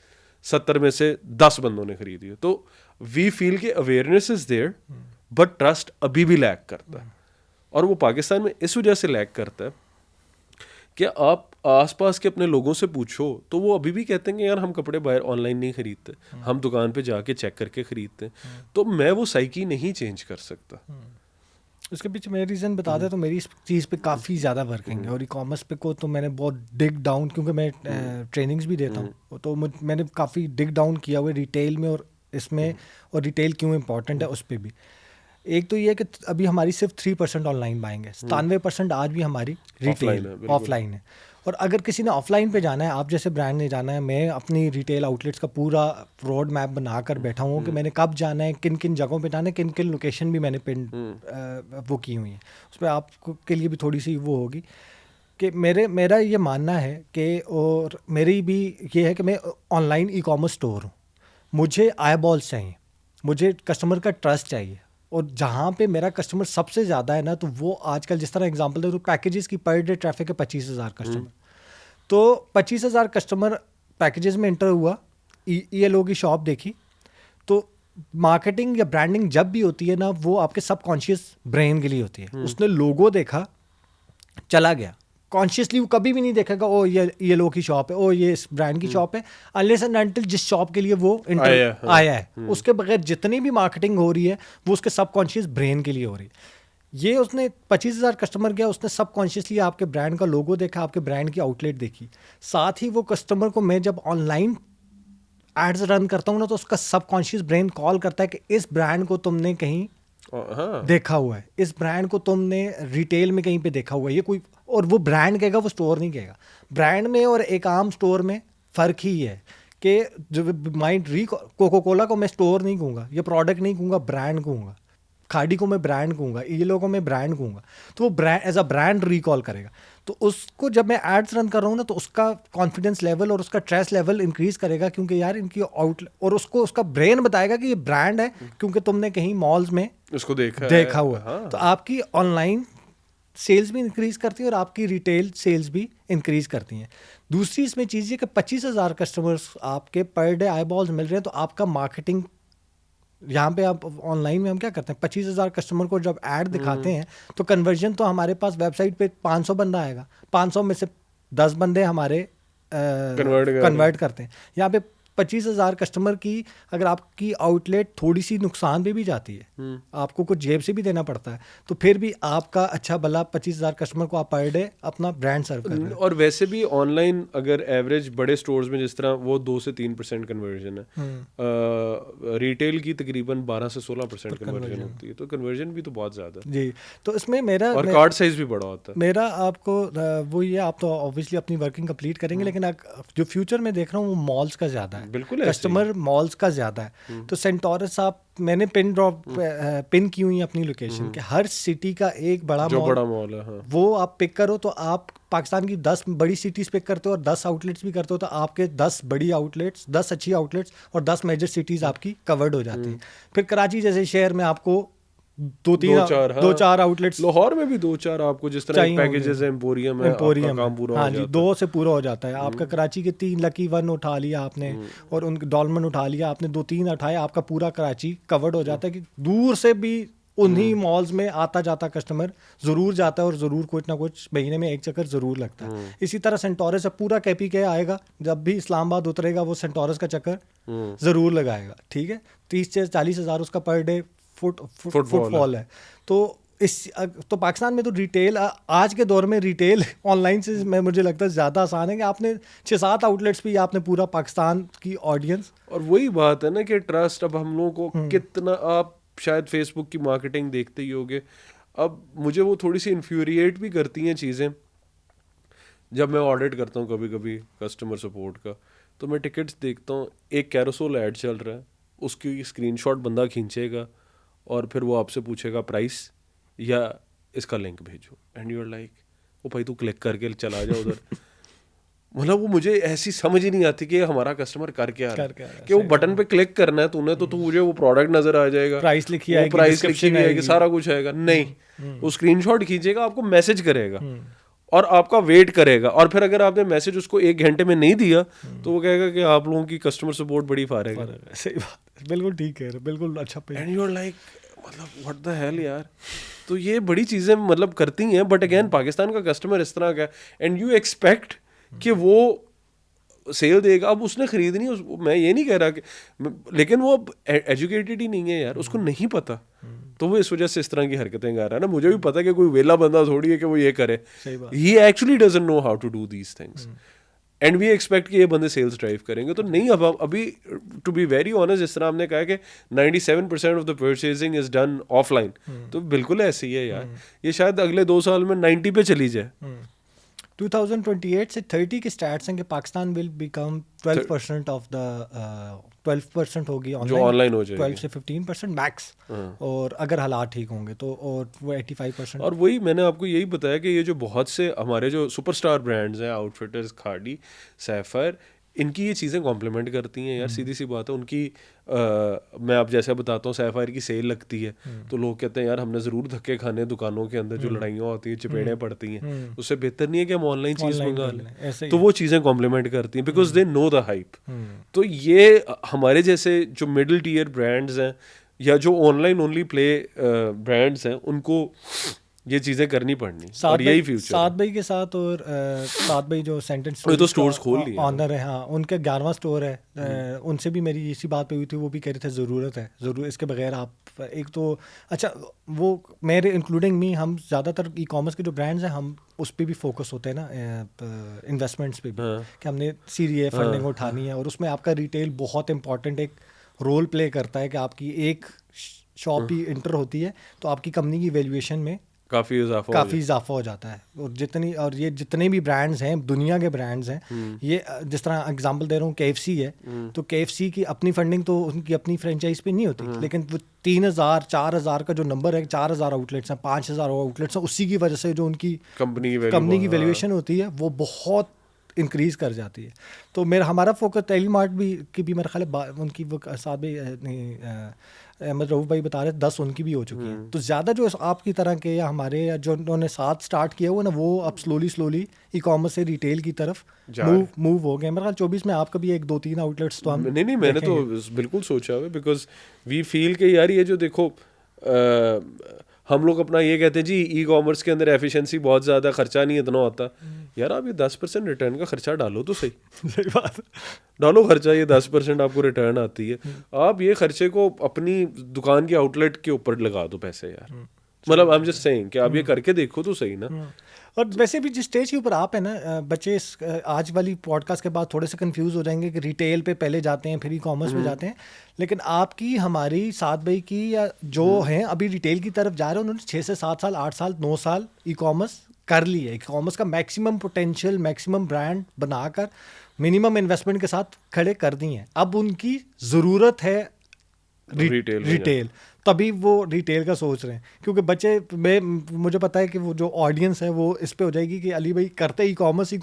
70 में से 10 बंदों ने खरीदी है. तो वी फील कि awareness is there but trust अभी भी लैक करता है. और वो पाकिस्तान में इस वजह से लैक करता है कि आप आसपास के अपने लोगों से पूछो तो वो अभी भी कहते हैं कि यार हम कपड़े बाहर ऑनलाइन नहीं खरीदते, हम दुकान पे जाके चेक करके खरीदते हैं. तो मैं वो साइकी नहीं चेंज कर सकता. उसके पीछे मैं रीज़न बता दें तो मेरी इस चीज़ पे काफ़ी ज़्यादा वर्किंग है. और ई-कॉमर्स पे को तो मैंने बहुत डिग डाउन, क्योंकि मैं ट्रेनिंग्स भी देता हूँ, तो मैंने काफ़ी डिग डाउन किया हुआ है रिटेल में और इसमें. और रिटेल क्यों इंपॉर्टेंट है उस पर भी. एक तो ये है कि अभी हमारी सिर्फ 3% ऑनलाइन बाइंग है, 97% आज भी हमारी रिटेल ऑफलाइन है. और अगर किसी ने ऑफलाइन पे जाना है, आप जैसे ब्रांड ने जाना है, मैं अपनी रिटेल आउटलेट्स का पूरा रोड मैप बना कर बैठा हूँ कि मैंने कब जाना है, किन किन जगहों पे जाना है, किन किन लोकेशन भी मैंने पिन वो की हुई है. उस पर आपको के लिए भी थोड़ी सी वो होगी कि मेरा ये मानना है कि, और मेरी भी ये है कि मैं ऑनलाइन ई-कॉमर्स स्टोर हूँ. मुझे आई बॉल्स चाहिए, मुझे कस्टमर का ट्रस्ट चाहिए. और जहाँ पे मेरा कस्टमर सबसे ज़्यादा है ना, तो वो आजकल जिस तरह एग्जांपल दे तो पैकेजेस की पर डे ट्रैफिक है 25,000 कस्टमर. तो 25,000 कस्टमर पैकेजेस में इंटर हुआ, ELO की शॉप देखी. तो मार्केटिंग या ब्रांडिंग जब भी होती है ना, वो आपके सबकॉन्शियस ब्रेन के लिए होती है. उसने लोगो देखा, चला गया. कॉन्शियसली वो कभी भी नहीं देखेगा ओ ये लो की शॉप है, ओ ये इस ब्रांड की शॉप है, अनलेस एंड अनटिल जिस शॉप के लिए वो आया है. उसके बगैर जितनी भी मार्केटिंग हो रही है वो उसके सबकॉन्शियस ब्रेन के लिए हो रही है. ये उसने 25,000 कस्टमर गया, उसने सबकॉन्शियसली आपके ब्रांड का लोगो देखा, आपके ब्रांड की आउटलेट देखी. साथ ही वो कस्टमर को मैं जब ऑनलाइन एड्स रन करता हूँ ना, तो उसका सबकॉन्शियस ब्रेन कॉल करता है कि इस ब्रांड को तुमने कहीं देखा हुआ है, इस ब्रांड को तुमने रिटेल में कहीं पे देखा हुआ है. ये कोई, और वो ब्रांड कहेगा, वो स्टोर नहीं कहेगा. ब्रांड में और एक आम स्टोर में फ़र्क ही है कि जो माइंड कोको कोला को मैं स्टोर नहीं कहूँगा, या प्रोडक्ट नहीं कहूँगा, ब्रांड कहूँगा. खाड़ी को मैं ब्रांड कहूँगा, ELO को मैं ब्रांड कहूँगा. तो वो brand as a brand recall करेगा. तो उसको जब मैं एड्स रन कर रहा हूँ ना, तो उसका कॉन्फिडेंस लेवल और उसका ट्रस्ट लेवल इंक्रीज करेगा, क्योंकि यार इनकी आउटलेट, और उसको उसका ब्रेन बताएगा कि ये ब्रांड है क्योंकि तुमने कहीं मॉल्स में उसको देखा हुआ. हाँ. तो आपकी ऑनलाइन सेल्स भी इंक्रीज करती है और आपकी रिटेल सेल्स भी इंक्रीज करती हैं. दूसरी इसमें चीज़ ये कि 25,000 कस्टमर्स आपके पर डे आई बॉल्स मिल रहे हैं, तो आपका मार्केटिंग यहाँ पे आप ऑनलाइन में हम क्या करते हैं, 25,000 कस्टमर को जब ऐड दिखाते हैं तो कन्वर्जन तो हमारे पास वेबसाइट पे 500 बंदा आएगा, 500 में से 10 बंदे हमारे कन्वर्ट करते हैं. यहाँ पे 25,000 कस्टमर की अगर आपकी आउटलेट थोड़ी सी नुकसान पे भी जाती है, आपको कुछ जेब से भी देना पड़ता है, तो फिर भी आपका अच्छा भला 25,000 कस्टमर को आप पर डे अपना ब्रांड सर्व कर रहे हैं. और वैसे भी ऑनलाइन अगर एवरेज बड़े स्टोर्स में जिस तरह वो 2 से 3% कन्वर्जन है, रिटेल की तकरीबन 12 से 16% कन्वर्जन होती है. तो कन्वर्जन भी तो बहुत ज़्यादा है जी. तो इसमें मेरा और कार्ड साइज भी बड़ा होता है. मेरा आपको वो ये, आप तो ऑब्वियसली अपनी वर्किंग कंप्लीट करेंगे, लेकिन जो फ्यूचर में देख रहा हूँ वो मॉल्स का ज़्यादा है. बिल्कुल कस्टमर मॉल्स का ज़्यादा है. तो सेंटोरस आप, मैंने पिन की हुई अपनी लोकेशन कि हर सिटी का एक बड़ा मॉल है. हाँ. वो आप पिक करो तो आप पाकिस्तान की 10 बड़ी सिटीज़ पिक करते हो और 10 आउटलेट्स भी करते हो, तो आपके 10 बड़ी आउटलेट्स, 10 अच्छी आउटलेट्स और 10 मेजर सिटीज़ आपकी कवर्ड हो जाती हैं. फिर कराची जैसे शहर में आपको दो चार आउटलेट्स, लाहौर में भी 2-4 आपको जिस तरह पैकेजेस है, एम्पोरियम है, आपका काम पूरा हो जाता है. 2 से पूरा हो जाता है आपका. कराची के 3 लकी 1 उठा लिया आपने, और उनके डॉलमन उठा लिया आपने, 2-3 उठाए, आपका पूरा कराची कवर्ड हो जाता है. कि दूर से भी उन्हीं मॉल्स में आता जाता कस्टमर ज़रूर जाता है और ज़रूर कुछ ना कुछ महीने में एक चक्कर ज़रूर लगता है. इसी तरह सेंटोरस से पूरा KPK आएगा, जब भी इस्लामाबाद उतरेगा वो सेंटोरस का चक्कर ज़रूर लगाएगा. ठीक है. 30 से 40 हज़ार उसका पर डे फुटफॉल है. तो पाकिस्तान में तो रिटेल आज के दौर में रिटेल ऑनलाइन से मैं मुझे लगता है ज़्यादा आसान है कि आपने 6-7 आउटलेट्स पे आपने पूरा पाकिस्तान की ऑडियंस. और वही बात है ना कि ट्रस्ट, अब हम लोगों को कितना, आप शायद फेसबुक की मार्केटिंग देखते ही होगे, अब मुझे वो थोड़ी सी इन्फ्यूरिएट भी करती हैं चीज़ें. जब मैं ऑडिट करता हूँ कभी कभी कस्टमर सपोर्ट का, तो मैं टिकट्स देखता हूँ, एक कैरोसेल ऐड चल रहा है उसकी स्क्रीनशॉट बंदा खींचेगा और फिर वो आपसे पूछेगा प्राइस या इसका लिंक भेजो, and you are like oh भाई तू क्लिक करके चला जा उधर। मतलब वो मुझे ऐसी समझ ही नहीं आती कि हमारा कस्टमर कर क्या रहा है, कि वो बटन पे क्लिक करना है तूने तो तुझे वो प्रोडक्ट नजर आ जाएगा, प्राइस लिखी वो आएगी, प्राइस लिखी description हुई आएगी, आएगी। सारा कुछ आएगा। नहीं, वो स्क्रीनशॉट खींचेगा, आपको मैसेज करेगा और आपका वेट करेगा, और फिर अगर आपने मैसेज उसको 1 घंटे में नहीं दिया तो वो कहेगा कि आप लोगों की कस्टमर सपोर्ट बड़ी फारेग है। सही बात, बिल्कुल ठीक है, बिल्कुल अच्छा पे। एंड यू आर लाइक मतलब व्हाट द हेल यार। तो ये बड़ी चीज़ें मतलब करती हैं, बट अगेन पाकिस्तान का कस्टमर इस तरह का है, एंड यू एक्सपेक्ट कि वो सेल देगा। अब उसने खरीदनी, मैं ये नहीं कह रहा कि, लेकिन वो एजुकेटेड ही नहीं है यार, उसको नहीं पता, तो वो इस वजह से इस तरह की हरकतें कर रहा है ना। मुझे भी पता है कि कोई वेला बंदा थोड़ी है कि वो ये करे, he actually doesn't know how to do these things, and we expect कि ये बंदे सेल्स ड्राइव करेंगे। तो नहीं, अब अभी टू बी वेरी ऑनेस्ट, जिस तरह हमने कहा कि 97% of the purchasing is done offline, तो बिल्कुल ऐसे ही है यार। ये शायद अगले 2 साल में 90 पे चली जाए। 2028 से 30 के स्टैट्स हैं कि Pakistan will become 12% of the 12% होगी जो ऑनलाइन हो जाएगी, 12 से 15% मैक्स, और अगर हालात ठीक होंगे तो, और वो 85%। और वही मैंने आपको यही बताया कि ये जो बहुत से हमारे जो सुपरस्टार ब्रांड्स हैं, आउटफिटर्स, खाड़ी, सैफर, इनकी ये चीज़ें कॉम्प्लीमेंट करती हैं यार। सीधी सी बात है उनकी। मैं आप जैसे बताता हूँ, सैफायर की सेल लगती है तो लोग कहते हैं यार हमने ज़रूर धक्के खाने दुकानों के अंदर, जो लड़ाइयाँ होती हैं, चपेड़ें पड़ती हैं, उससे बेहतर नहीं है कि हम ऑनलाइन चीज़ मंगा लें। तो वो चीज़ें कॉम्प्लीमेंट करती हैं because they know the hype. तो ये हमारे जैसे जो मिडिल टीयर ब्रांड्स हैं या जो ऑनलाइन ओनली प्ले ब्रांड्स हैं, उनको ये चीज़ें करनी पड़नी, और यही फ्यूचर। सात भाई के साथ, और सात भाई जो सेंटेंस तो स्टोर्स खोल लिए ऑनर है, हाँ, उनका 11वां स्टोर है। उनसे भी मेरी इसी बात पे हुई थी, वो भी कह रहे थे ज़रूरत है, ज़रूर इसके बगैर आप एक तो अच्छा, वो मेरे इंक्लूडिंग मी, हम ज़्यादातर ई कॉमर्स के जो ब्रांड्स हैं, हम उस पर भी फोकस होते हैं ना, इन्वेस्टमेंट्स पे भी, कि हमने सीरीए फंडिंग उठानी है, और उसमें आपका रिटेल बहुत इंपॉर्टेंट एक रोल प्ले करता है, कि आपकी एक शॉप ही इंटर होती है तो आपकी कंपनी की वैल्यूएशन में काफ़ी इजाफा हो जाता है। और ये जितने भी ब्रांड्स हैं, दुनिया के ब्रांड्स हैं, ये जिस तरह एग्जांपल दे रहा हूँ, KFC है, तो KFC की अपनी फंडिंग तो उनकी अपनी फ्रेंचाइज पे नहीं होती, लेकिन वो 3000 4000 का जो नंबर है, 4000 आउटलेट्स हैं, 5000 आउटलेट्स हैं, उसी की वजह से जो उनकी कंपनी की वैल्यूएशन होती है वो बहुत इंक्रीज कर जाती है। तो हमारा फोकस टेलीमार्ट की भी मेरे ख्याल है उनकी वो साथ भी अहमद रऊफ भाई बता रहे 10 उनकी भी हो चुकी हैं। तो ज़्यादा जो आपकी तरह के या हमारे या जो उन्होंने साथ स्टार्ट किया हुआ ना, वो अब स्लोली ई कॉमर्स से रिटेल की तरफ मूव हो गए। मेरे ख्याल 24 में आपका भी 1-2-3 आउटलेट्स तो हम नहीं मैंने तो बिल्कुल सोचा है, बिकॉज वी फील के यार ये जो देखो हम लोग अपना ये कहते हैं जी ई कॉमर्स के अंदर एफिशिएंसी बहुत ज़्यादा, खर्चा नहीं इतना होता। यार आप ये 10% रिटर्न का खर्चा डालो तो सही। सही बात, डालो खर्चा, ये 10% आपको रिटर्न आती है। आप ये खर्चे को अपनी दुकान की आउटलेट के ऊपर लगा दो पैसे यार। मतलब आई एम जस्ट सेइंग कि आप ये करके देखो तो सही ना। और वैसे भी जिस स्टेज के ऊपर आप है ना, बच्चे आज वाली पॉडकास्ट के बाद थोड़े से कंफ्यूज हो जाएंगे कि रिटेल पे पहले जाते हैं फिर ई कॉमर्स में जाते हैं, लेकिन आपकी हमारी सात भाई की या जो हैं अभी रिटेल की तरफ जा रहे हैं, उन्होंने 6 से 7 साल 8 साल 9 साल ई कॉमर्स कर ली है। ई कॉमर्स का मैक्सिमम पोटेंशियल, मैक्सिमम ब्रांड बनाकर मिनिमम इन्वेस्टमेंट के साथ खड़े कर दी हैं। अब उनकी ज़रूरत है रिटेल, तभी वो रिटेल का सोच रहे हैं। क्योंकि बच्चे मुझे पता है कि वो जो ऑडियंस है वो इस पे हो जाएगी कि अली भाई करते ई कॉमर्स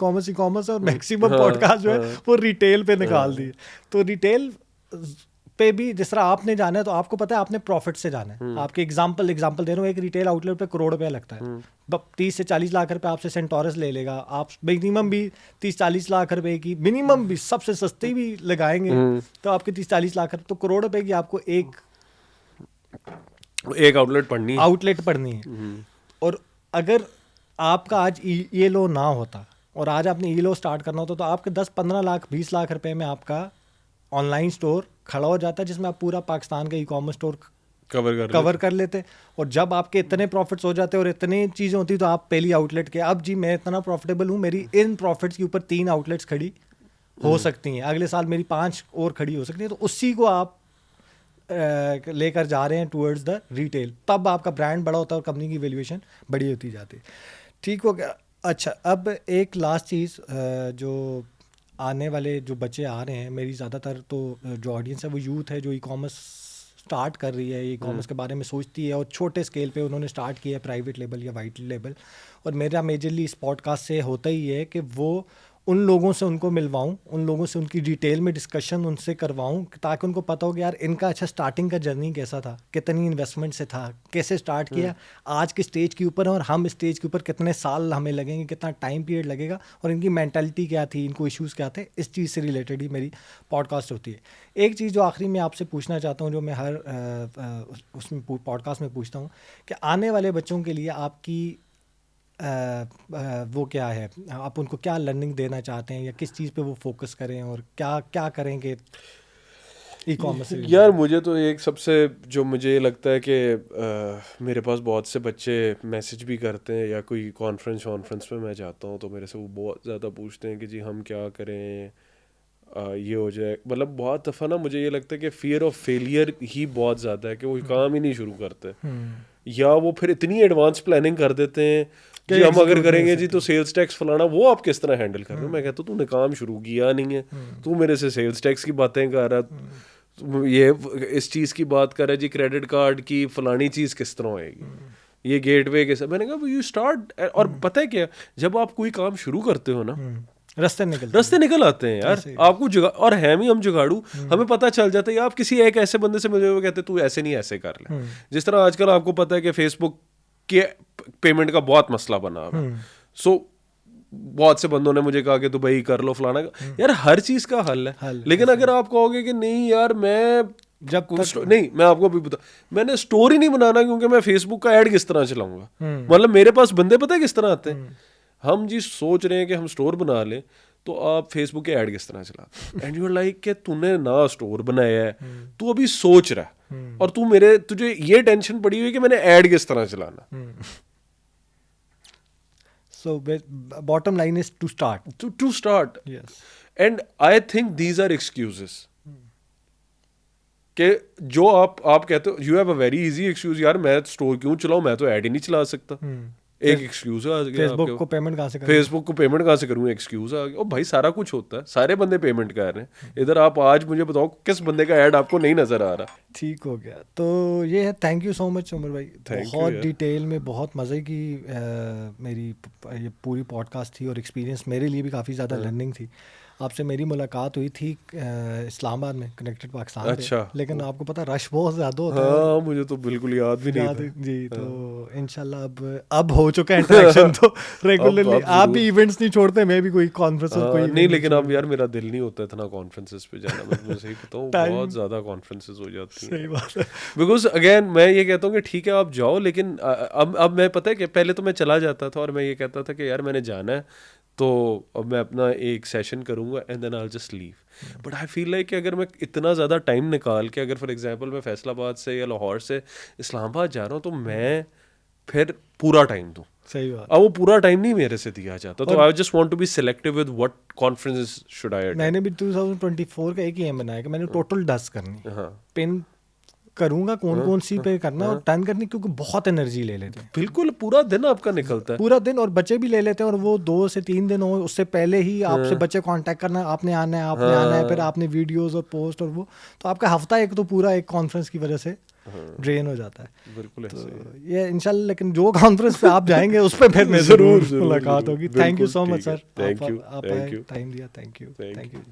और मैक्सिमम पॉडकास्ट जो है वो रिटेल पे निकाल दिए। तो रिटेल पे भी जिस तरह आपने जाना है, तो आपको पता है आपने प्रॉफिट से जाना है। आपके एग्जांपल दे रहा हूँ, एक रिटेल आउटलेट पे करोड़ रुपया लगता है, 30 से 40 लाख रुपए आपसे सेंटोरस ले लेगा। आप मिनिमम भी 30-40 लाख रुपए की, मिनिमम भी सबसे सस्ती भी लगाएंगे तो आपके 30-40 लाख रुपए, तो करोड़ रुपए की आपको एक आउटलेट पढ़नी है। और अगर आपका आज ये लो ना होता और आज आपने ये लो स्टार्ट करना होता, तो आपके 10-15 लाख 20 लाख रुपए में आपका ऑनलाइन स्टोर खड़ा हो जाता है, जिसमें आप पूरा पाकिस्तान का ई कॉमर्स स्टोर कवर कर लेते। और जब आपके इतने प्रॉफिट्स हो जाते और इतनी चीज़ें होती, तो आप पहली आउटलेट के, अब जी मैं इतना प्रॉफिटेबल हूँ, मेरी इन प्रॉफिट्स के ऊपर 3 आउटलेट्स खड़ी हो सकती हैं, अगले साल मेरी 5 और खड़ी हो सकती हैं। तो उसी को आप लेकर जा रहे हैं टूवर्ड्स द रिटेल, तब आपका ब्रांड बड़ा होता है और कंपनी की वैल्यूएशन बड़ी होती जाती है। ठीक हो गया। अच्छा, अब एक लास्ट चीज़ जो आने वाले जो बच्चे आ रहे हैं, मेरी ज़्यादातर तो जो ऑडियंस है वो यूथ है जो ई कॉमर्स स्टार्ट कर रही है, ई कॉमर्स के बारे में सोचती है और छोटे स्केल पे उन्होंने स्टार्ट किया है, प्राइवेट लेवल या वाइट लेवल। और मेरा मेजरली इस पॉडकास्ट से होता ही है कि वो उन लोगों से उनको मिलवाऊं, उन लोगों से उनकी डिटेल में डिस्कशन उनसे करवाऊं, ताकि उनको पता हो कि यार इनका अच्छा स्टार्टिंग का जर्नी कैसा था, कितनी इन्वेस्टमेंट से था, कैसे स्टार्ट किया, आज के स्टेज के ऊपर है और हम स्टेज के ऊपर कितने साल हमें लगेंगे, कितना टाइम पीरियड लगेगा और इनकी मेंटालिटी क्या थी, इनको इश्यूज़ क्या थे। इस चीज़ से रिलेटेड ही मेरी पॉडकास्ट होती है। एक चीज़ जो आखिरी में आपसे पूछना चाहता हूँ, जो मैं हर उसमें पॉडकास्ट में पूछता हूँ, कि आने वाले बच्चों के लिए आपकी वो क्या है, आप उनको क्या लर्निंग देना चाहते हैं या किस चीज़ पे वो फोकस करें और क्या क्या करेंगे ई कॉमर्स से? यार मुझे तो एक सबसे जो मुझे ये लगता है कि मेरे पास बहुत से बच्चे मैसेज भी करते हैं या कोई कॉन्फ्रेंस में मैं जाता हूँ तो मेरे से वो बहुत ज़्यादा पूछते हैं कि जी हम क्या करें, ये हो जाए। मतलब बहुत दफ़ा ना मुझे ये लगता है कि फियर ऑफ फेलियर ही बहुत ज़्यादा है कि वो काम ही नहीं शुरू करते, या वो फिर इतनी एडवांस प्लानिंग कर देते हैं कि हम अगर करेंगे जी तो सेल्स टैक्स फलाना, वो आप किस तरह हैंडल कर रहे हो। मैं कहता हूँ तूने काम शुरू किया नहीं है, तू मेरे से सेल्स टैक्स की बातें कर रहा, ये इस चीज़ की बात कर रहा है जी क्रेडिट कार्ड की फलानी चीज़ किस तरह होएगी, ये गेटवे के। मैंने कहा यू स्टार्ट, और पता है क्या, जब आप कोई काम शुरू करते हो ना रास्ते निकल आते हैं यार आपको और हैं भी हम जुगाड़ू, हमें पता चल जाता है। आप किसी एक ऐसे बंदे से मिले हुए कहते तू ऐसे नहीं ऐसे कर ले, जिस तरह आजकल आपको पता है कि फेसबुक के पेमेंट का बहुत मसला बना हुआ है। सो बहुत से बंदों ने मुझे कहा कि दुबई कर लो फलाना, यार हर चीज का हल है। लेकिन अगर आप कहोगे कि नहीं यार मैं जब नहीं, मैं आपको भी बता, मैंने स्टोरी नहीं बनाना क्योंकि मैं फेसबुक का ऐड किस तरह चलाऊंगा। मतलब मेरे पास बंदे पता है किस तरह आते हैं, हम जी सोच रहे हैं कि हम स्टोर बना लें, तो आप फेसबुक के ऐड किस तरह चलाते, एंड यू आर लाइक कि तूने ना स्टोर बनाया है, तू अभी सोच रहा है और तुझे ये टेंशन पड़ी हुई कि मैंने ऐड किस तरह चलाना। So bottom line is to start. To start. Yes. And I think these are excuses. कि जो आप कहते हो you have a very easy excuse, यार मैं स्टोर क्यों चलाऊं, मैं तो ऐड ही नहीं चला सकता। एक एक्सक्यूज आ गया, फेसबुक को पेमेंट कहाँ से करूं, एक्सक्यूज आ गया। ओ भाई सारा कुछ होता है, सारे बंदे पेमेंट कर रहे हैं। इधर आप आज मुझे बताओ किस बंदे का ऐड आपको नहीं नजर आ रहा। ठीक हो गया। तो ये है, thank you so much Umar भाई, बहुत डिटेल में बहुत मज़े की मेरी ये पूरी पॉडकास्ट थी और एक्सपीरियंस मेरे लिए भी काफ़ी ज़्यादा लर्निंग थी। आपसे मेरी मुलाकात हुई थी इस्लामाबाद में, कनेक्टेड पाकिस्तान। अच्छा। लेकिन आपको पता रश बहुत ज़्यादा होता है। हाँ, मुझे तो बिल्कुल याद भी नहीं था जी। तो इंशाल्लाह अब हो चुका है इंटरेक्शन तो रेगुलरली आप भी इवेंट्स नहीं छोड़ते, मैं भी कोई कॉन्फ्रेंस कोई नहीं, लेकिन अब यार मेरा दिल नहीं होता इतना कॉन्फ्रेंसेस पे जाना। मैं सही बताऊँ बहुत ज़्यादा कॉन्फ्रेंसेस हो जाती हैं। सही बात है। बिकॉज अगेन मैं ये कहता हूँ कि ठीक है आप जाओ, लेकिन अब मैं पता है कि पहले तो मैं चला जाता था और मैं ये कहता था कि यार मैंने जाना है तो अब मैं अपना एक सेशन करूँगा and then I just leave. But I feel like कि अगर मैं इतना ज़्यादा टाइम निकाल के, अगर फॉर एग्जांपल मैं फैसलाबाद से या लाहौर से इस्लामाबाद जा रहा हूँ, तो मैं फिर पूरा टाइम दूँ। सही बात। अब वो पूरा टाइम नहीं मेरे से दिया जाता, तो I just want to be selective with what conferences should I attend. मैंने भी 2024 का एक ही एम बनाया कि मैंने टोटल 10 करनी। हाँ, पिन करूंगा कौन सी पे करना और टर्न करनी, क्योंकि बहुत एनर्जी ले लेते हैं। बिल्कुल पूरा दिन आपका निकलता है, पूरा दिन, और बच्चे भी ले लेते हैं। और वो 2 से 3 दिन हो उससे पहले ही आपसे बच्चे कांटेक्ट करना, आपने आना है, फिर आपने वीडियोस और पोस्ट और वो, तो आपका हफ्ता एक तो पूरा एक कॉन्फ्रेंस की वजह से ड्रेन हो जाता है। बिल्कुल तो ये इंशाल्लाह, लेकिन जो कॉन्फ्रेंस पे आप जाएंगे उस पर फिर जरूर मुलाकात होगी। Thank you so much sir, आप टाइम दिया। Thank you.